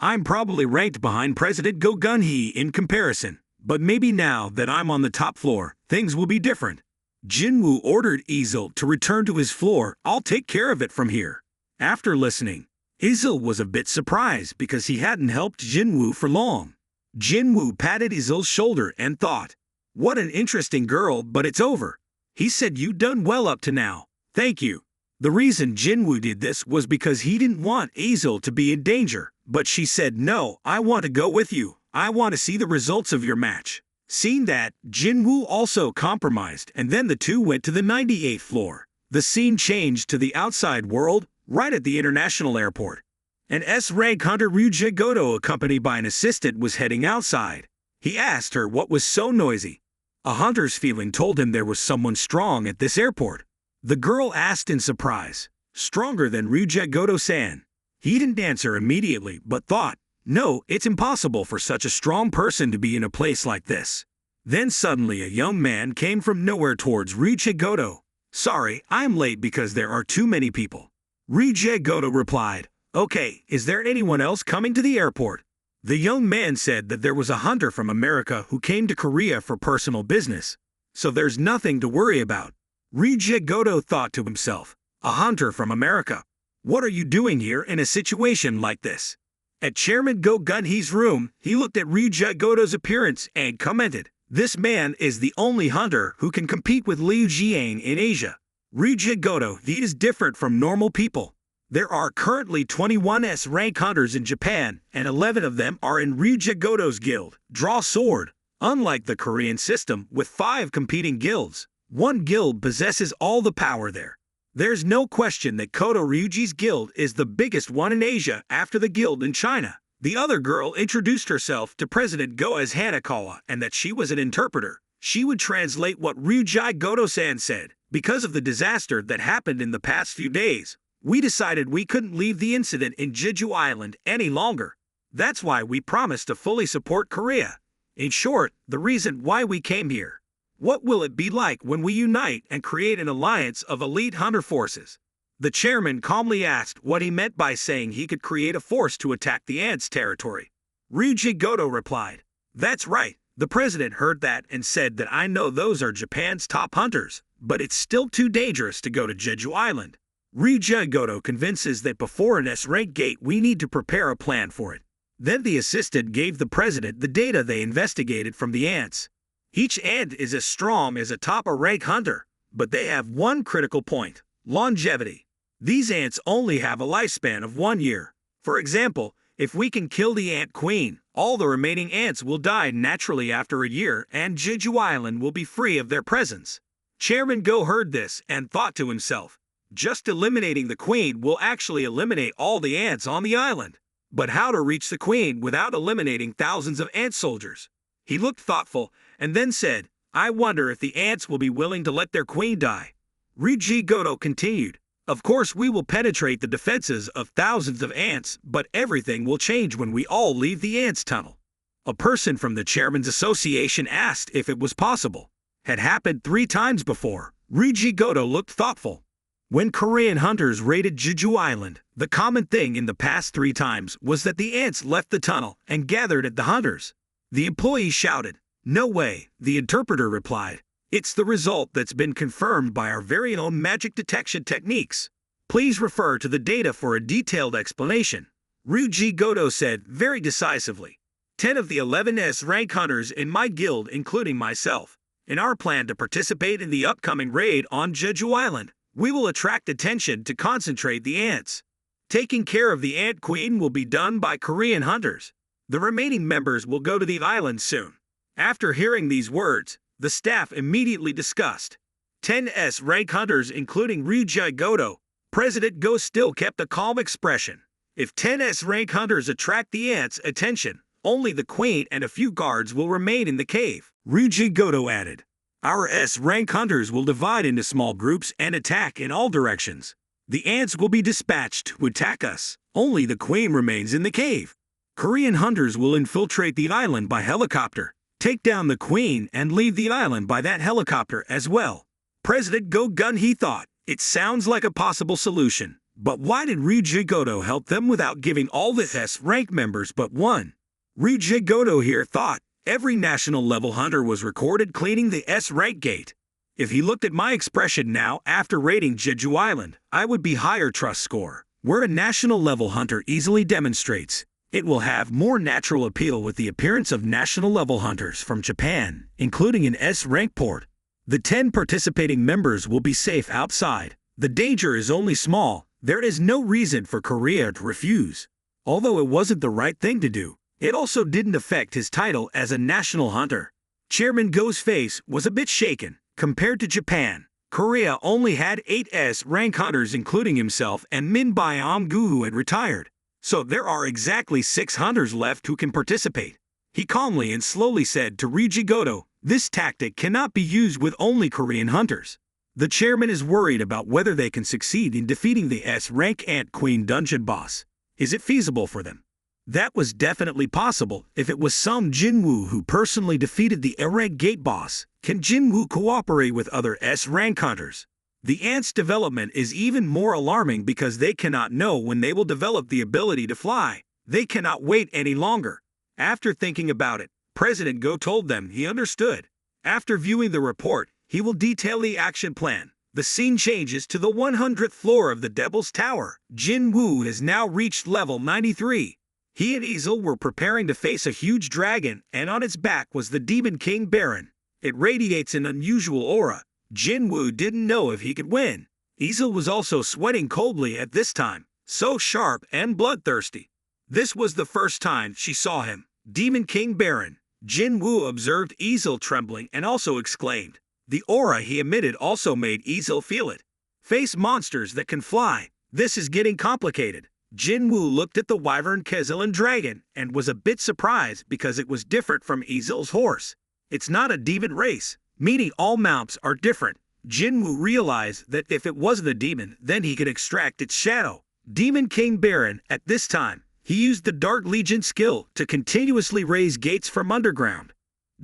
I'm probably ranked behind President Go Gun-hee in comparison, but maybe now that I'm on the top floor, things will be different. Jinwoo ordered Ezel to return to his floor. I'll take care of it from here. After listening, Ezel was a bit surprised because he hadn't helped Jinwoo for long. Jinwoo patted Ezel's shoulder and thought, "What an interesting girl, but it's over." He said, "You done well up to now. Thank you." The reason Jinwoo did this was because he didn't want Ezel to be in danger, but she said, "No, I want to go with you. I want to see the results of your match." Seeing that, Jinwoo also compromised, and then the two went to the 98th floor. The scene changed to the outside world, right at the international airport. An S-rank hunter, Ryuja Goto, accompanied by an assistant, was heading outside. He asked her what was so noisy. A hunter's feeling told him there was someone strong at this airport. The girl asked in surprise, "Stronger than Ryuja Goto-san?" He didn't answer immediately, but thought, "No, it's impossible for such a strong person to be in a place like this." Then suddenly a young man came from nowhere towards Ryuja Goto. "Sorry, I'm late because there are too many people." Ryuja Goto replied, "Okay, is there anyone else coming to the airport?" The young man said that there was a hunter from America who came to Korea for personal business, so there's nothing to worry about. Ryuja Goto thought to himself, "A hunter from America? What are you doing here in a situation like this?" At Chairman Go Gun-hee's room, he looked at Ryuja Goto's appearance and commented, "This man is the only hunter who can compete with Liu Jiang in Asia." Ryuja Goto, he is different from normal people. There are currently 21 S-rank hunters in Japan, and 11 of them are in Ryuja Goto's guild, Draw Sword. Unlike the Korean system, with 5 competing guilds, one guild possesses all the power there. There's no question that Koto Ryuji's guild is the biggest one in Asia after the guild in China. The other girl introduced herself to President Go as Hanakawa and that she was an interpreter. She would translate what Ryuja Goto-san said. Because of the disaster that happened in the past few days, we decided we couldn't leave the incident in Jeju Island any longer. That's why we promised to fully support Korea. In short, the reason why we came here. What will it be like when we unite and create an alliance of elite hunter forces? The chairman calmly asked what he meant by saying he could create a force to attack the ants' territory. Ryuji Goto replied, "That's right. The president heard that and said that I know those are Japan's top hunters, but it's still too dangerous to go to Jeju Island." Ryuji Goto convinces that before an S-rank gate we need to prepare a plan for it. Then the assistant gave the president the data they investigated from the ants. Each ant is as strong as a top-rank hunter, but they have one critical point: longevity. These ants only have a lifespan of 1 year. For example, if we can kill the ant queen, all the remaining ants will die naturally after a year and Jeju Island will be free of their presence. Chairman Go heard this and thought to himself, just eliminating the queen will actually eliminate all the ants on the island. But how to reach the queen without eliminating thousands of ant soldiers? He looked thoughtful and then said, "I wonder if the ants will be willing to let their queen die." Ryuji Goto continued, "Of course we will penetrate the defenses of thousands of ants, but everything will change when we all leave the ants' tunnel." A person from the Chairman's Association asked if it was possible. Had happened 3 times before. Ryuji Goto looked thoughtful. When Korean hunters raided Jeju Island, the common thing in the past 3 times was that the ants left the tunnel and gathered at the hunters. The employee shouted, "No way," the interpreter replied. "It's the result that's been confirmed by our very own magic detection techniques. Please refer to the data for a detailed explanation." Ryuji Goto said very decisively, 10 of the 11 S-rank hunters in my guild, including myself, in our plan to participate in the upcoming raid on Jeju Island, we will attract attention to concentrate the ants. Taking care of the ant queen will be done by Korean hunters. The remaining members will go to the island soon. After hearing these words, the staff immediately discussed. 10 S-rank hunters, including Ryuji Goto. President Go still kept a calm expression. If 10 S-rank hunters attract the ants' attention, only the queen and a few guards will remain in the cave. Ryuji Goto added, "Our S-rank hunters will divide into small groups and attack in all directions. The ants will be dispatched to attack us. Only the queen remains in the cave. Korean hunters will infiltrate the island by helicopter, take down the queen, and leave the island by that helicopter as well." President Go Gun-hee thought, it sounds like a possible solution, But why did Ryuji Goto help them without giving all the S-rank members but one? Ryuji Goto here thought every national level hunter was recorded cleaning the S-rank gate. If he looked at my expression now after raiding Jeju Island, I would be higher trust score, where a national level hunter easily demonstrates. It will have more natural appeal with the appearance of national level hunters from Japan, including an S-rank port. The 10 participating members will be safe outside. The danger is only small. There is no reason for Korea to refuse. Although it wasn't the right thing to do, it also didn't affect his title as a national hunter. Chairman Go's face was a bit shaken. Compared to Japan, Korea only had 8 S-rank hunters including himself and Min Byong-gu who had retired. So there are exactly 6 hunters left who can participate. He calmly and slowly said to Ryuji Goto, this tactic cannot be used with only Korean hunters. The chairman is worried about whether they can succeed in defeating the S-rank Ant Queen dungeon boss. Is it feasible for them? That was definitely possible if it was some Jinwoo who personally defeated the A-rank gate boss. Can Jinwoo cooperate with other S-rank hunters? The ants' development is even more alarming because they cannot know when they will develop the ability to fly. They cannot wait any longer. After thinking about it, President Go told them he understood. After viewing the report, he will detail the action plan. The scene changes to the 100th floor of the Devil's Tower. Jinwoo has now reached level 93. He and Easel were preparing to face a huge dragon, and on its back was the Demon King Baron. It radiates an unusual aura. Jinwoo didn't know if he could win. Easel was also sweating coldly at this time, so sharp and bloodthirsty. This was the first time she saw him. Demon King Baron. Jinwoo observed Easel trembling and also exclaimed. The aura he emitted also made Easel feel it. Face monsters that can fly. This is getting complicated. Jinwoo looked at the wyvern Kezelan dragon and was a bit surprised because it was different from Easel's horse. It's not a demon race, meaning all mounts are different. Jinwoo realized that if it wasn't a demon, then he could extract its shadow. Demon King Baron, at this time, he used the Dark Legion skill to continuously raise gates from underground.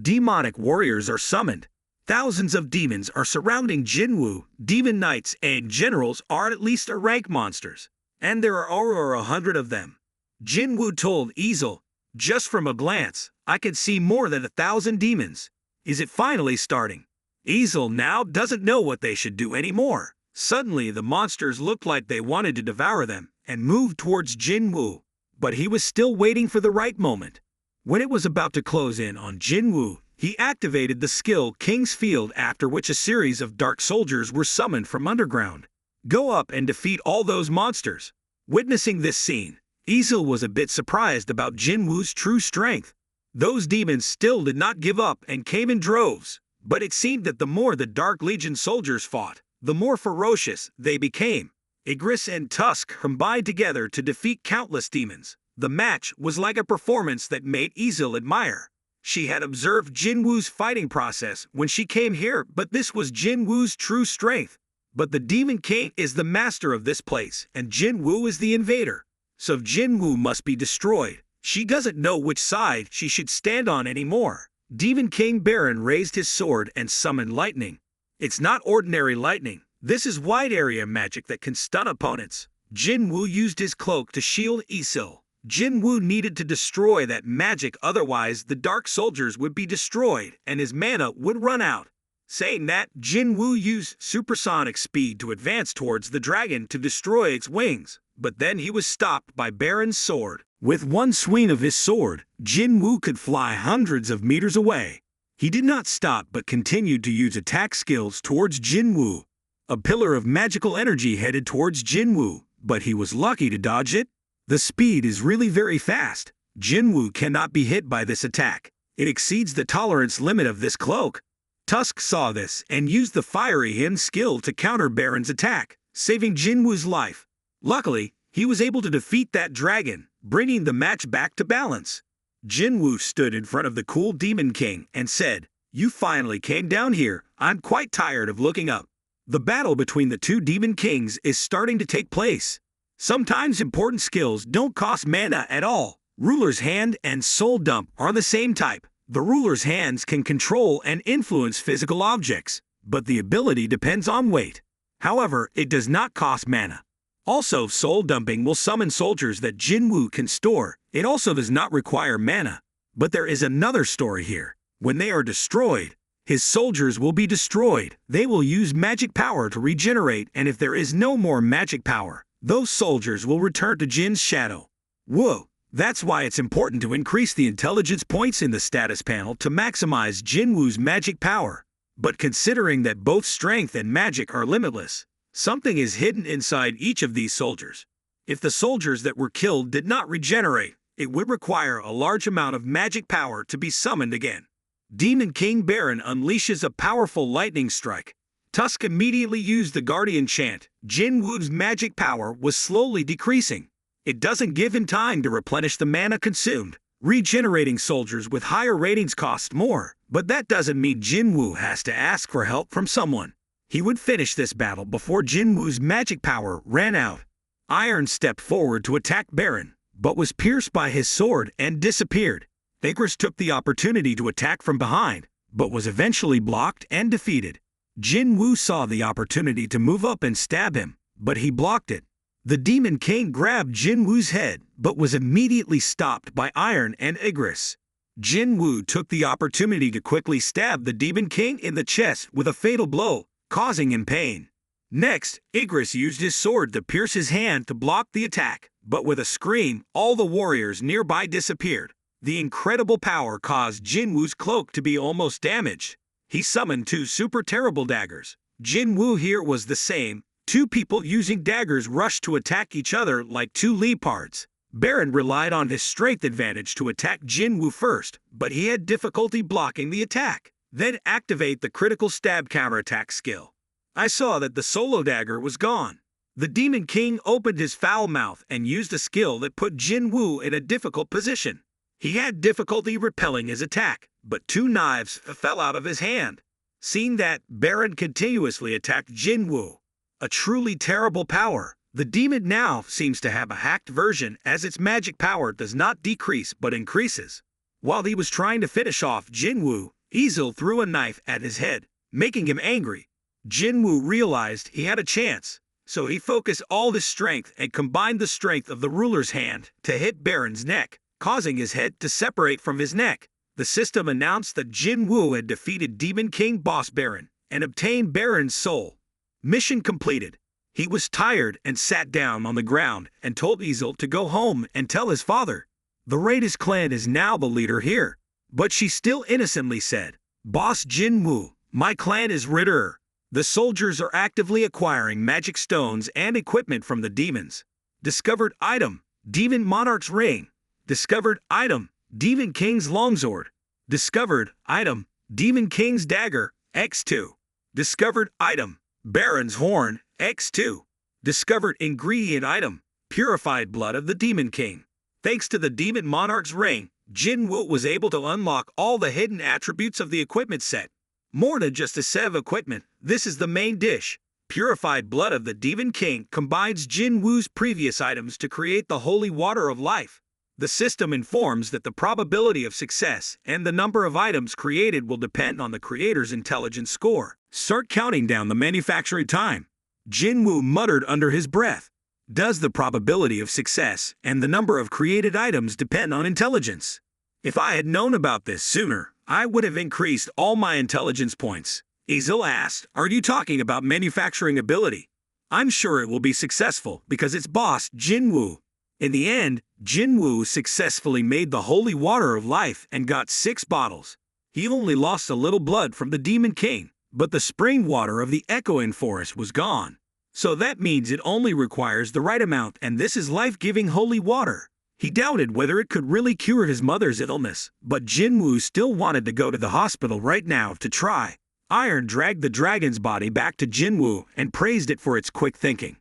Demonic warriors are summoned. Thousands of demons are surrounding Jinwoo. Demon knights and generals are at least a rank monsters. And there are over 100 of them. Jinwoo told Easel, just from a glance, I can see more than 1,000 demons. Is it finally starting? Easel now doesn't know what they should do anymore. Suddenly the monsters looked like they wanted to devour them and moved towards Jinwoo. But he was still waiting for the right moment. When it was about to close in on Jinwoo, he activated the skill King's Field, after which a series of dark soldiers were summoned from underground. Go up and defeat all those monsters. Witnessing this scene, Easel was a bit surprised about Jinwoo's true strength. Those demons still did not give up and came in droves, but it seemed that the more the Dark Legion soldiers fought, the more ferocious they became. Igris and Tusk combined together to defeat countless demons. The match was like a performance that made Easel admire. She had observed Jinwoo's fighting process when she came here, but this was Jinwoo's true strength. But the Demon King is the master of this place, and Jinwoo is the invader. So Jinwoo must be destroyed. She doesn't know which side she should stand on anymore. Demon King Baron raised his sword and summoned lightning. It's not ordinary lightning. This is wide area magic that can stun opponents. Jinwoo used his cloak to shield Easel. Jinwoo needed to destroy that magic, otherwise the dark soldiers would be destroyed and his mana would run out. Saying that, Jinwoo used supersonic speed to advance towards the dragon to destroy its wings, but then he was stopped by Baron's sword. With one swing of his sword, Jinwoo could fly hundreds of meters away. He did not stop but continued to use attack skills towards Jinwoo. A pillar of magical energy headed towards Jinwoo, but he was lucky to dodge it. The speed is really very fast. Jinwoo cannot be hit by this attack. It exceeds the tolerance limit of this cloak. Tusk saw this and used the Fiery Hymn skill to counter Baron's attack, saving Jinwoo's life. Luckily, he was able to defeat that dragon, bringing the match back to balance. Jinwoo stood in front of the cool Demon King and said, "You finally came down here. I'm quite tired of looking up." The battle between the two Demon Kings is starting to take place. Sometimes important skills don't cost mana at all. Ruler's Hand and Soul Dump are the same type. The ruler's hands can control and influence physical objects, but the ability depends on weight. However, it does not cost mana. Also, soul dumping will summon soldiers that Jinwoo can store. It also does not require mana. But there is another story here. When they are destroyed, his soldiers will be destroyed. They will use magic power to regenerate, and if there is no more magic power, those soldiers will return to Jin's shadow. Whoa! That's why it's important to increase the intelligence points in the status panel to maximize Jinwoo's magic power. But considering that both strength and magic are limitless, something is hidden inside each of these soldiers. If the soldiers that were killed did not regenerate, it would require a large amount of magic power to be summoned again. Demon King Baron unleashes a powerful lightning strike. Tusk immediately used the Guardian chant. Jinwoo's magic power was slowly decreasing. It doesn't give him time to replenish the mana consumed. Regenerating soldiers with higher ratings cost more, but that doesn't mean Jinwoo has to ask for help from someone. He would finish this battle before Jinwoo's magic power ran out. Iron stepped forward to attack Baron, but was pierced by his sword and disappeared. Igris took the opportunity to attack from behind, but was eventually blocked and defeated. Jinwoo saw the opportunity to move up and stab him, but he blocked it. The Demon King grabbed Jinwoo's head, but was immediately stopped by Iron and Igris. Jinwoo took the opportunity to quickly stab the Demon King in the chest with a fatal blow, causing him pain. Next, Igris used his sword to pierce his hand to block the attack, but with a scream, all the warriors nearby disappeared. The incredible power caused Jinwoo's cloak to be almost damaged. He summoned two super terrible daggers. Jinwoo here was the same. Two people using daggers rushed to attack each other like two leopards. Baron relied on his strength advantage to attack Jinwoo first, but he had difficulty blocking the attack. Then activate the critical stab counterattack skill. I saw that the solo dagger was gone. The Demon King opened his foul mouth and used a skill that put Jinwoo in a difficult position. He had difficulty repelling his attack, but two knives fell out of his hand. Seeing that, Baron continuously attacked Jinwoo. A truly terrible power. The demon now seems to have a hacked version as its magic power does not decrease but increases. While he was trying to finish off Jinwoo, Ezel threw a knife at his head, making him angry. Jinwoo realized he had a chance, so he focused all his strength and combined the strength of the ruler's hand to hit Baron's neck, causing his head to separate from his neck. The system announced that Jinwoo had defeated Demon King Boss Baron and obtained Baron's soul. Mission completed. He was tired and sat down on the ground and told Ezel to go home and tell his father. The Raiders clan is now the leader here. But she still innocently said, "Boss Jinwoo, my clan is Ritter." The soldiers are actively acquiring magic stones and equipment from the demons. Discovered item, Demon Monarch's Ring. Discovered item, Demon King's Longsword. Discovered item, Demon King's Dagger, X2. Discovered item, Baron's Horn, X2. Discovered ingredient item, Purified Blood of the Demon King. Thanks to the Demon Monarch's Ring, Jinwoo was able to unlock all the hidden attributes of the equipment set. More than just a set of equipment, this is the main dish. Purified Blood of the Demon King combines Jinwoo's previous items to create the holy water of life. The system informs that the probability of success and the number of items created will depend on the creator's intelligence score. Start counting down the manufacturing time. Jinwoo muttered under his breath. Does the probability of success and the number of created items depend on intelligence? If I had known about this sooner, I would have increased all my intelligence points. Ezel asked, "Are you talking about manufacturing ability?" "I'm sure it will be successful because it's boss Jinwoo." In the end, Jinwoo successfully made the holy water of life and got 6 bottles. He only lost a little blood from the Demon King, but the spring water of the echoing forest was gone. So that means it only requires the right amount, and this is life-giving holy water. He doubted whether it could really cure his mother's illness, but Jinwoo still wanted to go to the hospital right now to try. Iron dragged the dragon's body back to Jinwoo and praised it for its quick thinking.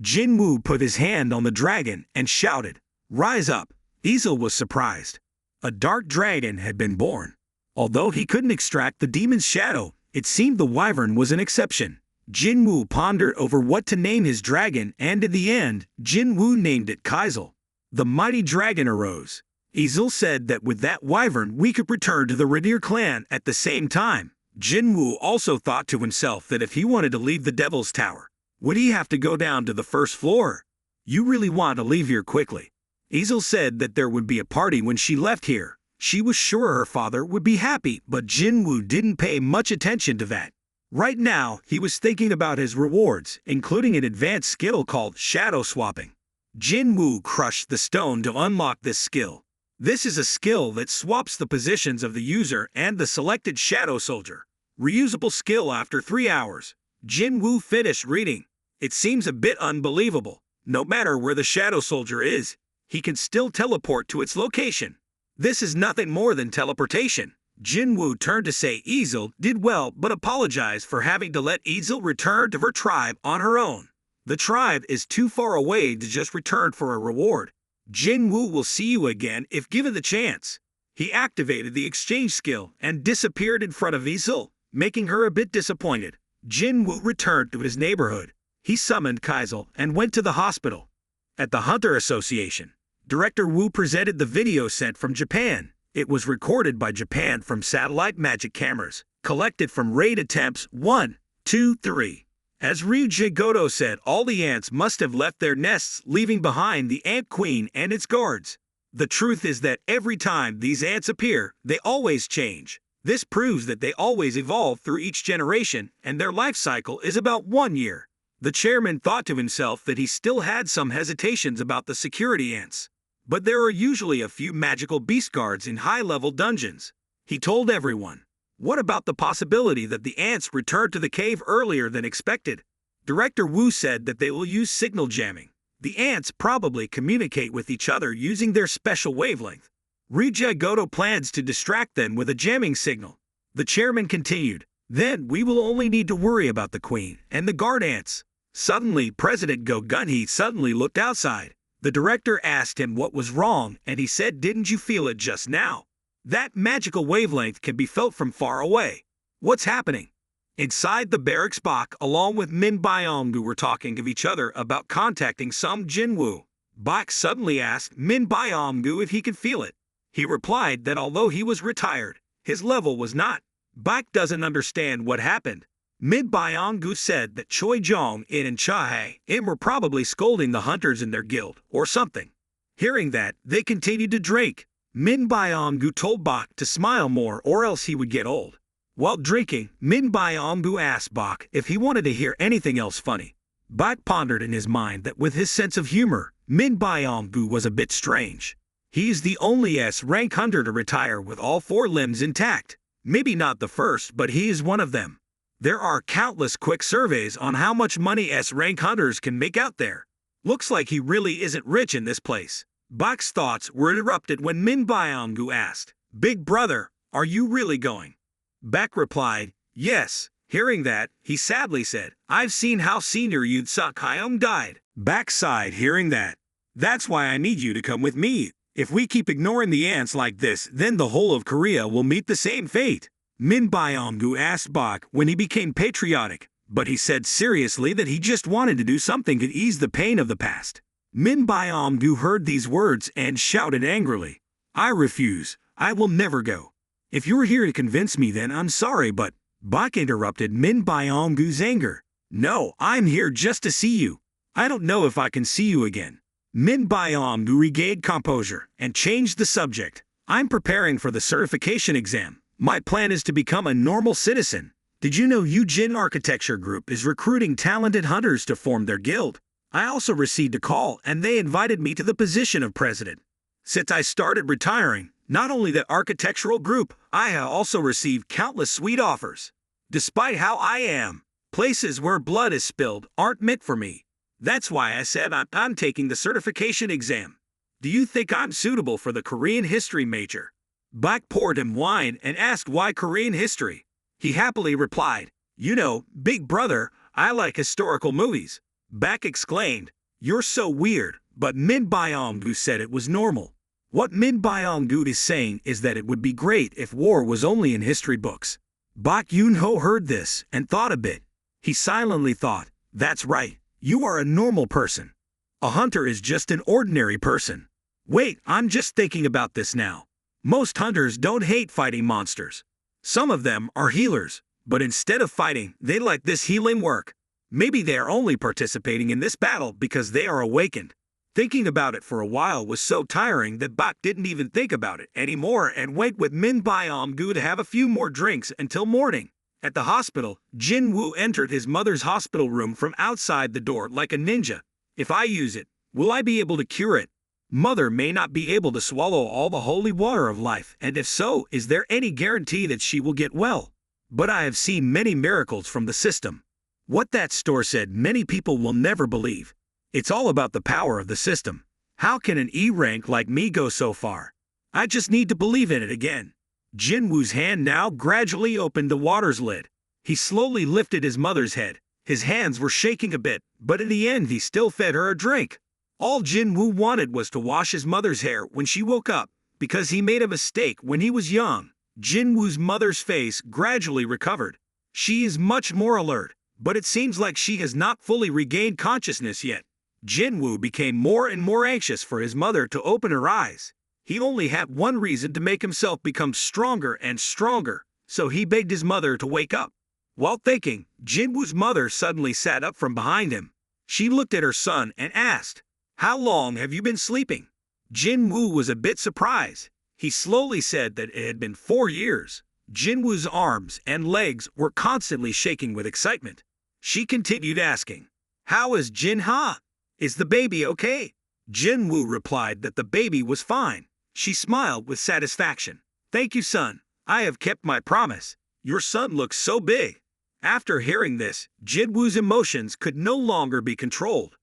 Jinwoo put his hand on the dragon and shouted, "Rise up." Ezel was surprised. A dark dragon had been born. Although he couldn't extract the demon's shadow, it seemed the wyvern was an exception. Jinwoo pondered over what to name his dragon, and in the end, Jinwoo named it Kaizel. The mighty dragon arose. Ezel said that with that wyvern we could return to the Radir clan at the same time. Jinwoo also thought to himself that if he wanted to leave the Devil's Tower, would he have to go down to the first floor? You really want to leave here quickly. Ezel said that there would be a party when she left here. She was sure her father would be happy, but Jinwoo didn't pay much attention to that. Right now, he was thinking about his rewards, including an advanced skill called shadow swapping. Jinwoo crushed the stone to unlock this skill. This is a skill that swaps the positions of the user and the selected shadow soldier. Reusable skill after 3 hours. Jinwoo finished reading. It seems a bit unbelievable. No matter where the shadow soldier is, he can still teleport to its location. This is nothing more than teleportation. Jinwoo turned to say Ezel did well but apologized for having to let Ezel return to her tribe on her own. The tribe is too far away to just return for a reward. Jinwoo will see you again if given the chance. He activated the exchange skill and disappeared in front of Ezel, making her a bit disappointed. Jinwoo returned to his neighborhood. He summoned Kaizel and went to the hospital. At the Hunter Association, Director Wu presented the video sent from Japan. It was recorded by Japan from satellite magic cameras, collected from raid attempts 1, 2, 3. As Ryuji Goto said, all the ants must have left their nests, leaving behind the ant queen and its guards. The truth is that every time these ants appear, they always change. This proves that they always evolve through each generation, and their life cycle is about 1 year. The chairman thought to himself that he still had some hesitations about the security ants. But there are usually a few magical beast guards in high-level dungeons. He told everyone. What about the possibility that the ants returned to the cave earlier than expected? Director Wu said that they will use signal jamming. The ants probably communicate with each other using their special wavelength. Ryuji Goto plans to distract them with a jamming signal. The chairman continued. Then we will only need to worry about the queen and the guard ants. Suddenly, President Go Gun-hee suddenly looked outside. The director asked him what was wrong, and he said, "Didn't you feel it just now? That magical wavelength can be felt from far away. What's happening?" Inside the barracks, Bak, along with Min Byong-gu, were talking to each other about contacting some Jinwoo. Bak suddenly asked Min Byong-gu if he could feel it. He replied that although he was retired, his level was not. Bak doesn't understand what happened. Min Byong-gu said that Choi Jong-in and Cha-hae-im were probably scolding the hunters in their guild, or something. Hearing that, they continued to drink. Min Byong-gu told Bak to smile more or else he would get old. While drinking, Min Byong-gu asked Bak if he wanted to hear anything else funny. Bak pondered in his mind that with his sense of humor, Min Byong-gu was a bit strange. He is the only S-rank hunter to retire with all 4 limbs intact. Maybe not the first, but he is one of them. There are countless quick surveys on how much money S-rank hunters can make out there. Looks like he really isn't rich in this place. Bak's thoughts were interrupted when Min Byong-gu asked, "Big brother, are you really going?" Bak replied, "Yes." Hearing that, he sadly said, "I've seen how Senior Yoon Suk-hyum died." Bak sighed hearing that. "That's why I need you to come with me. If we keep ignoring the ants like this, then the whole of Korea will meet the same fate." Min Byong-gu asked Bak when he became patriotic, but he said seriously that he just wanted to do something to ease the pain of the past. Min Byong-gu heard these words and shouted angrily, "I refuse. I will never go. If you're here to convince me, then I'm sorry, but..." Bak interrupted Min Byong-gu's anger. "No, I'm here just to see you. I don't know if I can see you again." Min Byong-gu regained composure and changed the subject. "I'm preparing for the certification exam. My plan is to become a normal citizen. Did you know Eugene Architecture Group is recruiting talented hunters to form their guild? I also received a call and they invited me to the position of president. Since I started retiring, not only the architectural group, I have also received countless sweet offers. Despite how I am, places where blood is spilled aren't meant for me. That's why I said I'm taking the certification exam. Do you think I'm suitable for the Korean history major?" Bak poured him wine and asked why Korean history. He happily replied, "You know, big brother, I like historical movies." Bak exclaimed, "You're so weird," but Min Byong-gu said it was normal. What Min Byong-gu is saying is that it would be great if war was only in history books. Bak Yoon-ho heard this and thought a bit. He silently thought, "That's right, you are a normal person. A hunter is just an ordinary person. Wait, I'm just thinking about this now. Most hunters don't hate fighting monsters. Some of them are healers, but instead of fighting, they like this healing work." Maybe they are only participating in this battle because they are awakened. Thinking about it for a while was so tiring that Bak didn't even think about it anymore and went with Min Byong-gu to have a few more drinks until morning. At the hospital, Jinwoo entered his mother's hospital room from outside the door like a ninja. If I use it, will I be able to cure it? Mother may not be able to swallow all the holy water of life, and if so, is there any guarantee that she will get well? But I have seen many miracles from the system. What that store said many people will never believe. It's all about the power of the system. How can an E rank like me go so far? I just need to believe in it again. Jinwoo's hand now gradually opened the water's lid. He slowly lifted his mother's head. His hands were shaking a bit, but in the end he still fed her a drink. All Jinwoo wanted was to wash his mother's hair when she woke up, because he made a mistake when he was young. Jinwoo's mother's face gradually recovered. She is much more alert, but it seems like she has not fully regained consciousness yet. Jinwoo became more and more anxious for his mother to open her eyes. He only had one reason to make himself become stronger and stronger, so he begged his mother to wake up. While thinking, Jinwoo's mother suddenly sat up from behind him. She looked at her son and asked, "How long have you been sleeping?" Jinwoo was a bit surprised. He slowly said that it had been 4 years. Jinwoo's arms and legs were constantly shaking with excitement. She continued asking, "How is Jinha? Is the baby okay?" Jinwoo replied that the baby was fine. She smiled with satisfaction. "Thank you, son. I have kept my promise. Your son looks so big." After hearing this, Jinwoo's emotions could no longer be controlled.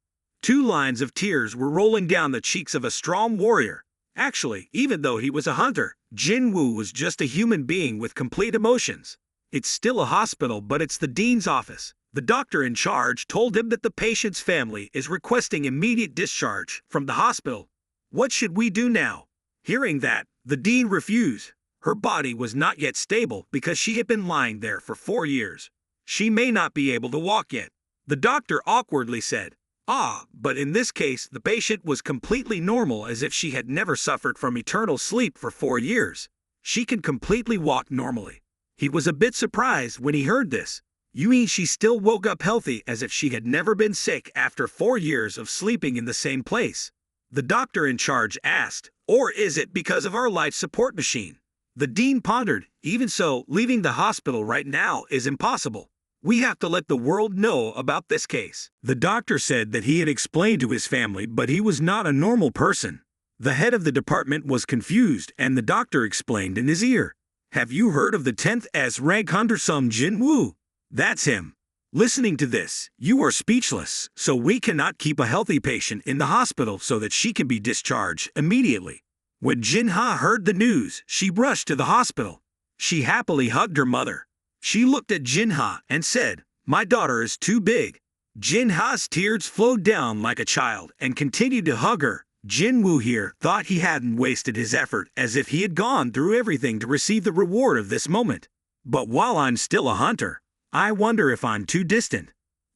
2 lines of tears were rolling down the cheeks of a strong warrior. Actually, even though he was a hunter, Jinwoo was just a human being with complete emotions. It's still a hospital, but it's the dean's office. The doctor in charge told him that the patient's family is requesting immediate discharge from the hospital. What should we do now? Hearing that, the dean refused. Her body was not yet stable because she had been lying there for 4 years. She may not be able to walk yet. The doctor awkwardly said, but in this case the patient was completely normal, as if she had never suffered from eternal sleep for 4 years. She can completely walk normally. He was a bit surprised when he heard this. You mean she still woke up healthy, as if she had never been sick after 4 years of sleeping in the same place? The doctor in charge asked, or is it because of our life support machine? The dean pondered. Even so, leaving the hospital right now is impossible. We have to let the world know about this case. The doctor said that he had explained to his family, but he was not a normal person. The head of the department was confused, and the doctor explained in his ear, "Have you heard of the 10th S rank hunter Sum Jinwoo? That's him." Listening to this, you are speechless, so we cannot keep a healthy patient in the hospital so that she can be discharged immediately. When Jinha heard the news, she rushed to the hospital. She happily hugged her mother. She looked at Jinha and said, "My daughter is too big." Jinha's tears flowed down like a child and continued to hug her. Jinwoo here thought he hadn't wasted his effort, as if he had gone through everything to receive the reward of this moment. But while I'm still a hunter, I wonder if I'm too distant.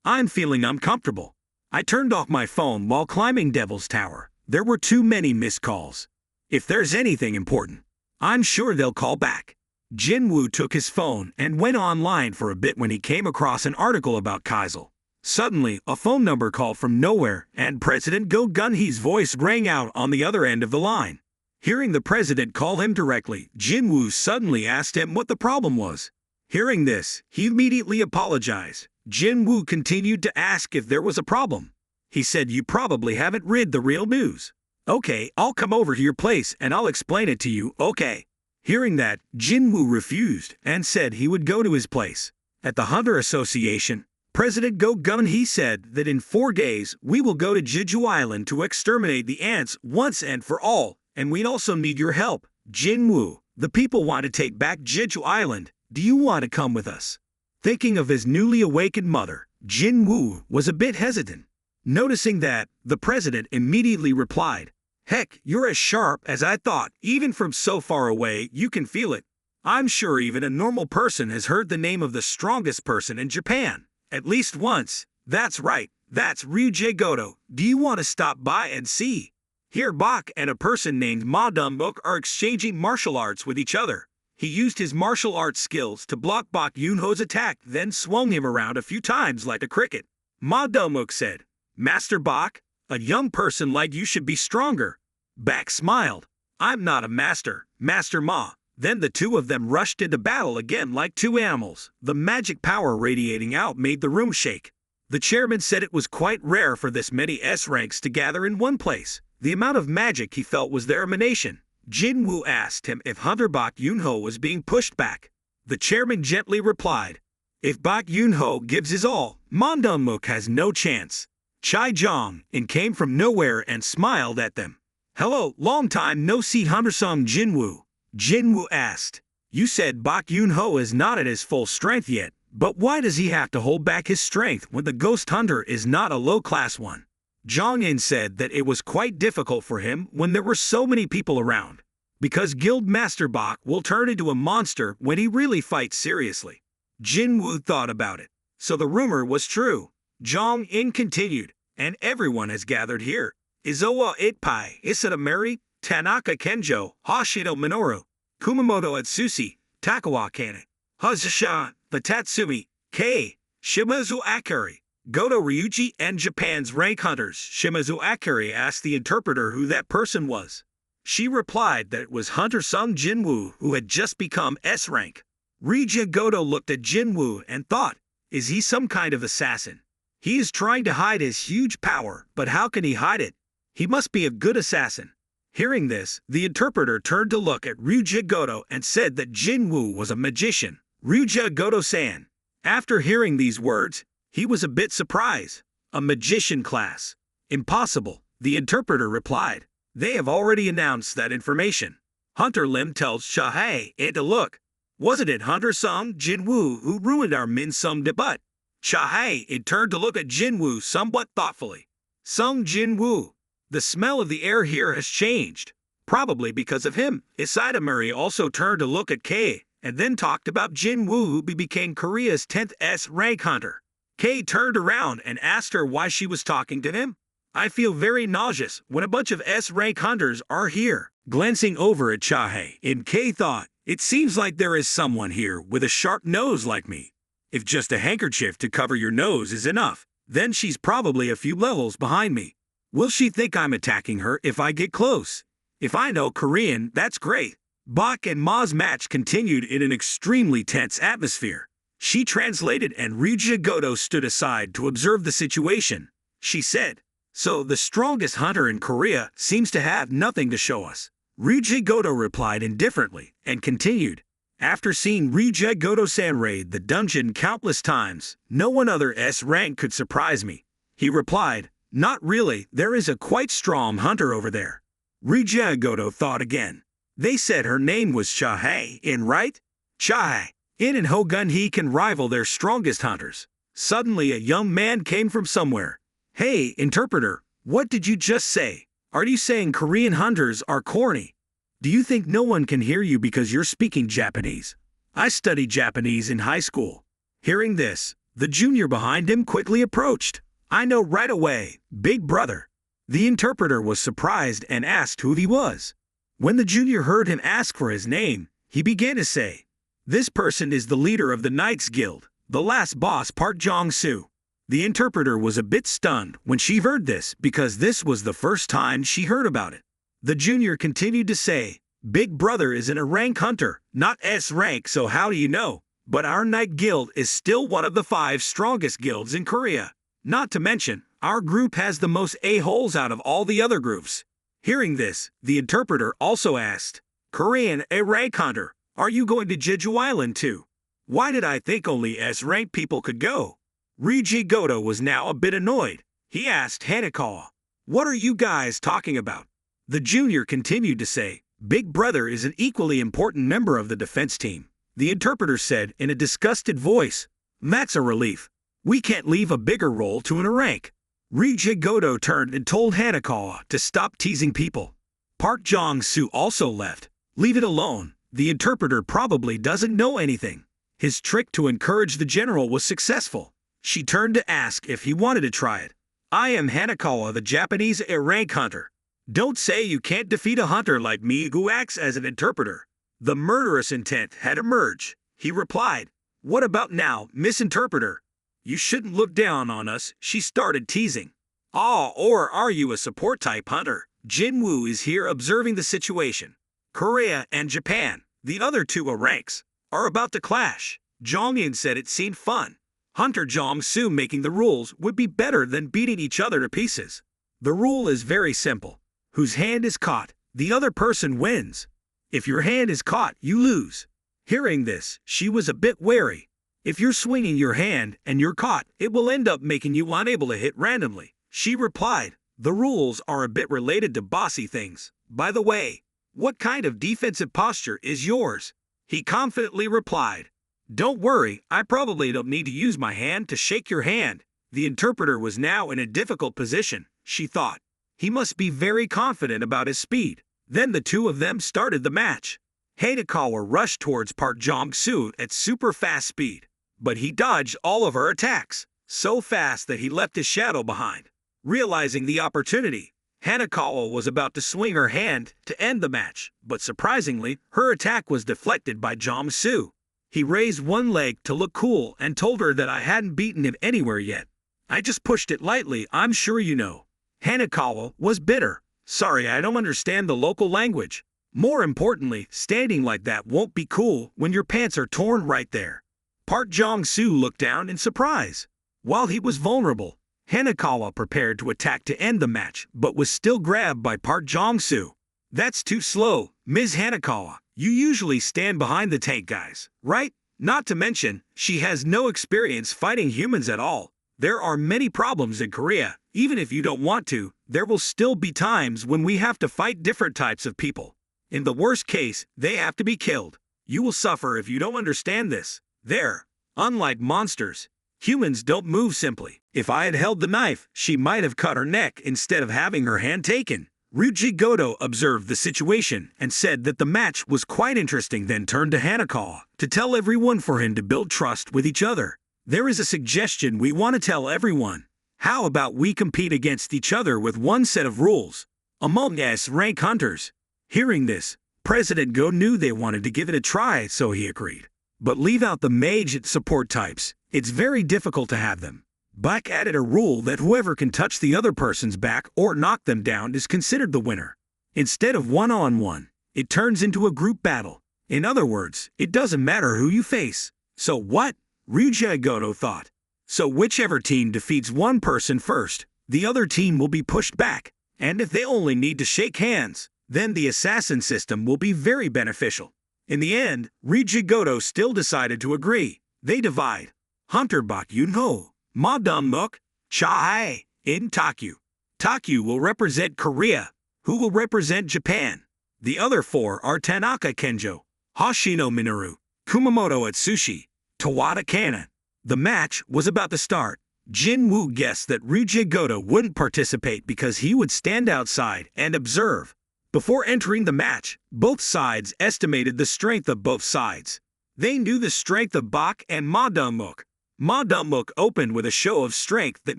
I'm feeling uncomfortable. I turned off my phone while climbing Devil's Tower. There were too many missed calls. If there's anything important, I'm sure they'll call back. Jinwoo took his phone and went online for a bit when he came across an article about Kaisel. Suddenly, a phone number called from nowhere, and President Go Gun-hee's voice rang out on the other end of the line. Hearing the president call him directly, Jinwoo suddenly asked him what the problem was. Hearing this, he immediately apologized. Jinwoo continued to ask if there was a problem. He said, "You probably haven't read the real news." "Okay, I'll come over to your place and I'll explain it to you, okay?" Hearing that, Jinwoo refused and said he would go to his place. At the Hunter Association, President Go Gun-hee said that in 4 days we will go to Jeju Island to exterminate the ants once and for all, and we'd also need your help. Jinwoo, the people want to take back Jeju Island. Do you want to come with us? Thinking of his newly awakened mother, Jinwoo was a bit hesitant. Noticing that, the president immediately replied, "Heck, you're as sharp as I thought. Even from so far away, you can feel it. I'm sure even a normal person has heard the name of the strongest person in Japan. At least once. That's right, that's Ryujie Goto. Do you want to stop by and see?" Here Bak and a person named Ma Dong-bok are exchanging martial arts with each other. He used his martial arts skills to block Bak Yoon-ho's attack, then swung him around a few times like a cricket. Ma Domuk said, Master Bach, a young person like you should be stronger. Bach smiled. I'm not a master, Master Ma. Then the two of them rushed into battle again like two animals. The magic power radiating out made the room shake. The chairman said it was quite rare for this many S ranks to gather in one place. The amount of magic he felt was their emanation. Jinwoo asked him if Hunter Bak Yunho was being pushed back. The chairman gently replied, If Bak Yunho gives his all, Mondonmuk has no chance. Chai Jong in came from nowhere and smiled at them. Hello, long time no see Hunter-sung Jinwoo. Jinwoo asked, You said Bak Yunho is not at his full strength yet, but why does he have to hold back his strength when the ghost hunter is not a low-class one? Jong-in said that it was quite difficult for him when there were so many people around, because Guild Master Bak will turn into a monster when he really fights seriously. Jinwoo thought about it. So the rumor was true. Jong-in continued, and everyone has gathered here. Izowa Itpai, Isada Mary, Tanaka Kenjo, Hoshido Minoru, Kumamoto Atsushi, Takawa Kane, Hazusha, the Tatsumi, Kei, Shimazu Akari, Goto Ryuji, and Japan's rank hunters. Shimazu Akari asked the interpreter who that person was. She replied that it was Hunter-sung Jinwoo who had just become S rank. Rija Goto looked at Jinwoo and thought, Is he some kind of assassin? He is trying to hide his huge power, but how can he hide it? He must be a good assassin. Hearing this, the interpreter turned to look at Ryuja Goto and said that Jinwoo was a magician. Ryuja Goto-san. After hearing these words, he was a bit surprised. A magician class. Impossible, the interpreter replied. They have already announced that information. Hunter Lim tells Chahae to look. Wasn't it Hunter-sung Jinwoo who ruined our Min-sum debut? Chahae turned to look at Jinwoo somewhat thoughtfully. Sung Jinwoo. The smell of the air here has changed. Probably because of him. Isida Murray also turned to look at Kei, and then talked about Jinwoo who became Korea's 10th S rank hunter. Kei turned around and asked her why she was talking to him. I feel very nauseous when a bunch of S rank hunters are here. Glancing over at Chahae, Kei thought, It seems like there is someone here with a sharp nose like me. If just a handkerchief to cover your nose is enough, then she's probably a few levels behind me. Will she think I'm attacking her if I get close? If I know Korean, that's great. Bak and Ma's match continued in an extremely tense atmosphere. She translated and Ryuja Goto stood aside to observe the situation. She said, So the strongest hunter in Korea seems to have nothing to show us. Ryuja Goto replied indifferently and continued. After seeing Ryuja Goto-san raid the dungeon countless times, no one other S rank could surprise me. He replied, Not really, there is a quite strong hunter over there. Ryuja Goto thought again. They said her name was Chahae, right? Chahae and Hogun-hee can rival their strongest hunters. Suddenly a young man came from somewhere. Hey, interpreter, what did you just say? Are you saying Korean hunters are corny? Do you think no one can hear you because you're speaking Japanese? I studied Japanese in high school. Hearing this, the junior behind him quickly approached. I know right away, big brother. The interpreter was surprised and asked who he was. When the junior heard him ask for his name, he began to say, This person is the leader of the Knights Guild, the last boss Park Jong-soo. The interpreter was a bit stunned when she heard this because this was the first time she heard about it. The junior continued to say, Big brother isn't a rank hunter, not S rank, so how do you know? But our Knight Guild is still one of the 5 strongest guilds in Korea. Not to mention, our group has the most a-holes out of all the other groups. Hearing this, the interpreter also asked, Korean A-rank hunter, are you going to Jeju Island too? Why did I think only S-rank people could go? Ryuji Goto was now a bit annoyed. He asked Hanekawa, What are you guys talking about? The junior continued to say, Big brother is an equally important member of the defense team. The interpreter said in a disgusted voice, That's a relief. We can't leave a bigger role to an rank. Ryuja Goto turned and told Hanekawa to stop teasing people. Park Jong-soo also left. Leave it alone. The interpreter probably doesn't know anything. His trick to encourage the general was successful. She turned to ask if he wanted to try it. I am Hanekawa, the Japanese A-rank hunter. Don't say you can't defeat a hunter like me who acts as an interpreter. The murderous intent had emerged. He replied, What about now, Miss Interpreter? You shouldn't look down on us, she started teasing. Ah, or are you a support type hunter? Jinwoo is here observing the situation. Korea and Japan, the other two ranks, are about to clash. Jong-in said it seemed fun. Hunter Jong-soo making the rules would be better than beating each other to pieces. The rule is very simple. Whose hand is caught, the other person wins. If your hand is caught, you lose. Hearing this, she was a bit wary. If you're swinging your hand and you're caught, it will end up making you unable to hit randomly. She replied, the rules are a bit related to bossy things. By the way, what kind of defensive posture is yours? He confidently replied, don't worry, I probably don't need to use my hand to shake your hand. The interpreter was now in a difficult position, she thought. He must be very confident about his speed. Then the two of them started the match. Hanekawa rushed towards Park Jong-soo at super fast speed, but he dodged all of her attacks, so fast that he left his shadow behind. Realizing the opportunity, Hanekawa was about to swing her hand to end the match, but surprisingly, her attack was deflected by Jong-soo. He raised one leg to look cool and told her that I hadn't beaten him anywhere yet. I just pushed it lightly, I'm sure you know. Hanekawa was bitter. Sorry, I don't understand the local language. More importantly, standing like that won't be cool when your pants are torn right there. Park Jong-soo looked down in surprise. While he was vulnerable, Hanekawa prepared to attack to end the match, but was still grabbed by Park Jong-soo. That's too slow, Ms. Hanekawa. You usually stand behind the tank guys, right? Not to mention, she has no experience fighting humans at all. There are many problems in Korea. Even if you don't want to, there will still be times when we have to fight different types of people. In the worst case, they have to be killed. You will suffer if you don't understand this. There, unlike monsters, humans don't move simply. If I had held the knife, she might have cut her neck instead of having her hand taken. Ryuji Goto observed the situation and said that the match was quite interesting, then turned to Hanekawa to tell everyone for him to build trust with each other. There is a suggestion we want to tell everyone. How about we compete against each other with one set of rules? Among us rank hunters. Hearing this, President Go knew they wanted to give it a try, so he agreed. But leave out the mage and support types. It's very difficult to have them. Black added a rule that whoever can touch the other person's back or knock them down is considered the winner. Instead of one-on-one, it turns into a group battle. In other words, it doesn't matter who you face. So what? Ryuji Goto thought. So whichever team defeats one person first, the other team will be pushed back. And if they only need to shake hands, then the assassin system will be very beneficial. In the end, Ryuji Goto still decided to agree. They divide. Hunter Bak Yunho, Madam Muk, Chae, in Takyu. Takyu will represent Korea, who will represent Japan. The other four are Tanaka Kenjo, Hoshino Minoru, Kumamoto Atsushi, Tawada Kana. The match was about to start. Jinwoo guessed that Ryuji Goto wouldn't participate because he would stand outside and observe. Before entering the match, both sides estimated the strength of both sides. They knew the strength of Bak and Madam Muk. Madam Muk opened with a show of strength that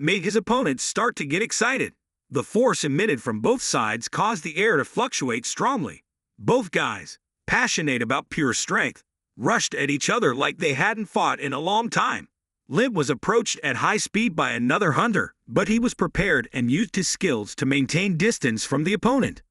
made his opponents start to get excited. The force emitted from both sides caused the air to fluctuate strongly. Both guys, passionate about pure strength, rushed at each other like they hadn't fought in a long time. Lim was approached at high speed by another hunter, but he was prepared and used his skills to maintain distance from the opponent.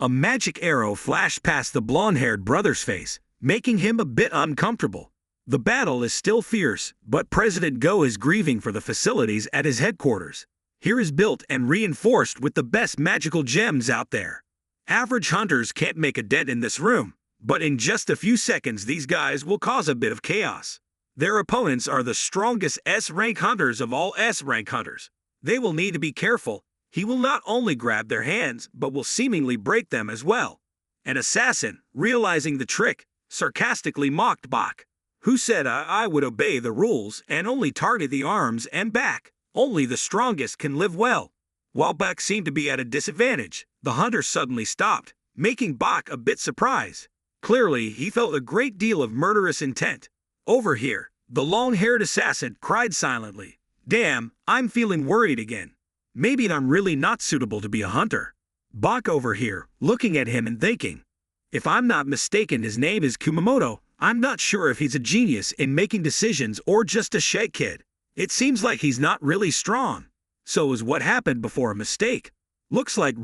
A magic arrow flashed past the blonde-haired brother's face, making him a bit uncomfortable. The battle is still fierce, but President Go is grieving for the facilities at his headquarters. Here is built and reinforced with the best magical gems out there. Average hunters can't make a dent in this room, but in just a few seconds these guys will cause a bit of chaos. Their opponents are the strongest S-rank hunters of all S-rank hunters. They will need to be careful. He will not only grab their hands, but will seemingly break them as well. An assassin, realizing the trick, sarcastically mocked Bak. Who said I would obey the rules and only target the arms and back? Only the strongest can live well. While Bak seemed to be at a disadvantage, the hunter suddenly stopped, making Bak a bit surprised. Clearly, he felt a great deal of murderous intent. Over here, the long-haired assassin cried silently. Damn, I'm feeling worried again. Maybe I'm really not suitable to be a hunter. Bak over here, looking at him and thinking. If I'm not mistaken, his name is Kumamoto. I'm not sure if he's a genius in making decisions or just a shy kid. It seems like he's not really strong. So is what happened before a mistake. Looks like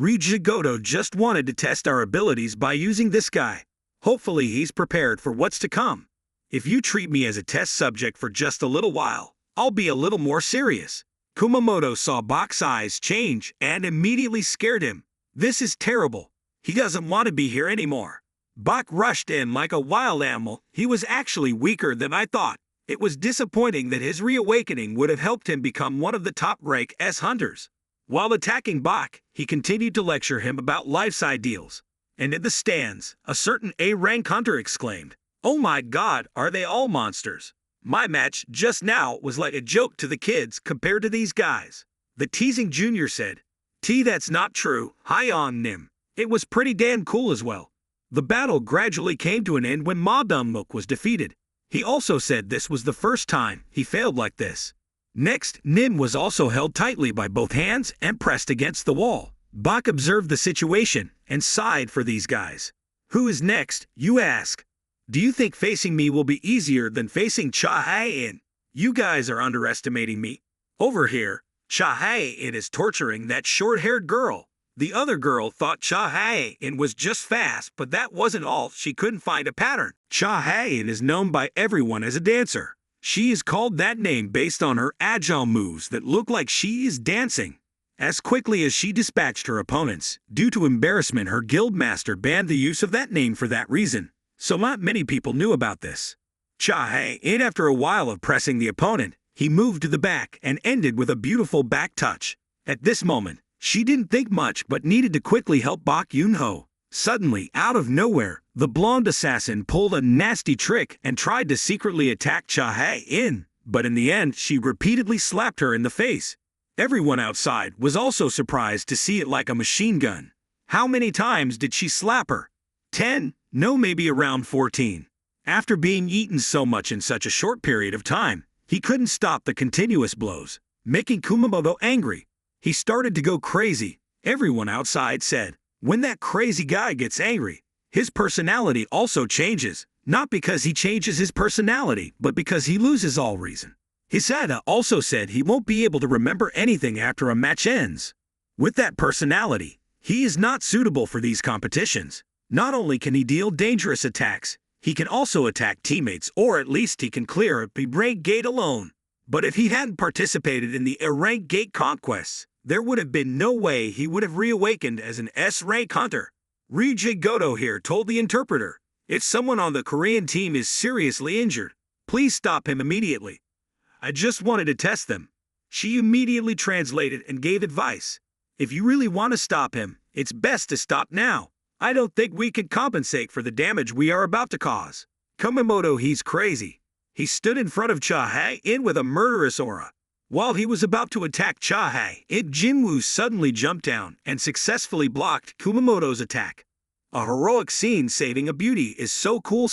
Goto just wanted to test our abilities by using this guy. Hopefully he's prepared for what's to come. If you treat me as a test subject for just a little while, I'll be a little more serious. Kumamoto saw Bak's eyes change and immediately scared him. This is terrible. He doesn't want to be here anymore. Bak rushed in like a wild animal. He was actually weaker than I thought. It was disappointing that his reawakening would have helped him become one of the top-rank S-hunters. While attacking Bak, he continued to lecture him about life's ideals. And in the stands, a certain A-rank hunter exclaimed, "Oh my god, are they all monsters? My match just now was like a joke to the kids compared to these guys." The teasing junior said, That's not true, hi on Nim. It was pretty damn cool as well." The battle gradually came to an end when Ma Dungmook was defeated. He also said this was the first time he failed like this. Next, Nim was also held tightly by both hands and pressed against the wall. Bak observed the situation and sighed for these guys. Who is next, you ask? Do you think facing me will be easier than facing Cha-hae-in? You guys are underestimating me. Over here, Cha-hae-in is torturing that short-haired girl. The other girl thought Cha-hae-in was just fast, but that wasn't all. She couldn't find a pattern. Cha-hae-in is known by everyone as a dancer. She is called that name based on her agile moves that look like she is dancing. As quickly as she dispatched her opponents, due to embarrassment, her guild master banned the use of that name for that reason. So not many people knew about this. Cha-hae-in, after a while of pressing the opponent, he moved to the back and ended with a beautiful back touch. At this moment, she didn't think much but needed to quickly help Bak Yunho. Suddenly, out of nowhere, the blonde assassin pulled a nasty trick and tried to secretly attack Cha-hae-in, but in the end, she repeatedly slapped her in the face. Everyone outside was also surprised to see it like a machine gun. How many times did she slap her? 10? No, maybe around 14. After being eaten so much in such a short period of time, he couldn't stop the continuous blows, making Kumamoto angry. He started to go crazy. Everyone outside said, when that crazy guy gets angry, his personality also changes, not because he changes his personality, but because he loses all reason. Hisada also said he won't be able to remember anything after a match ends. With that personality, he is not suitable for these competitions. Not only can he deal dangerous attacks, he can also attack teammates, or at least he can clear a B-rank gate alone. But if he hadn't participated in the A-rank gate conquests, there would have been no way he would have reawakened as an S-rank hunter. Goto here told the interpreter, if someone on the Korean team is seriously injured, please stop him immediately. I just wanted to test them. She immediately translated and gave advice. If you really want to stop him, it's best to stop now. I don't think we can compensate for the damage we are about to cause. Kumamoto, he's crazy. He stood in front of Cha-hae-in with a murderous aura. While he was about to attack Cha-hae-in, Jinwoo suddenly jumped down and successfully blocked Kumamoto's attack. A heroic scene saving a beauty is so cool.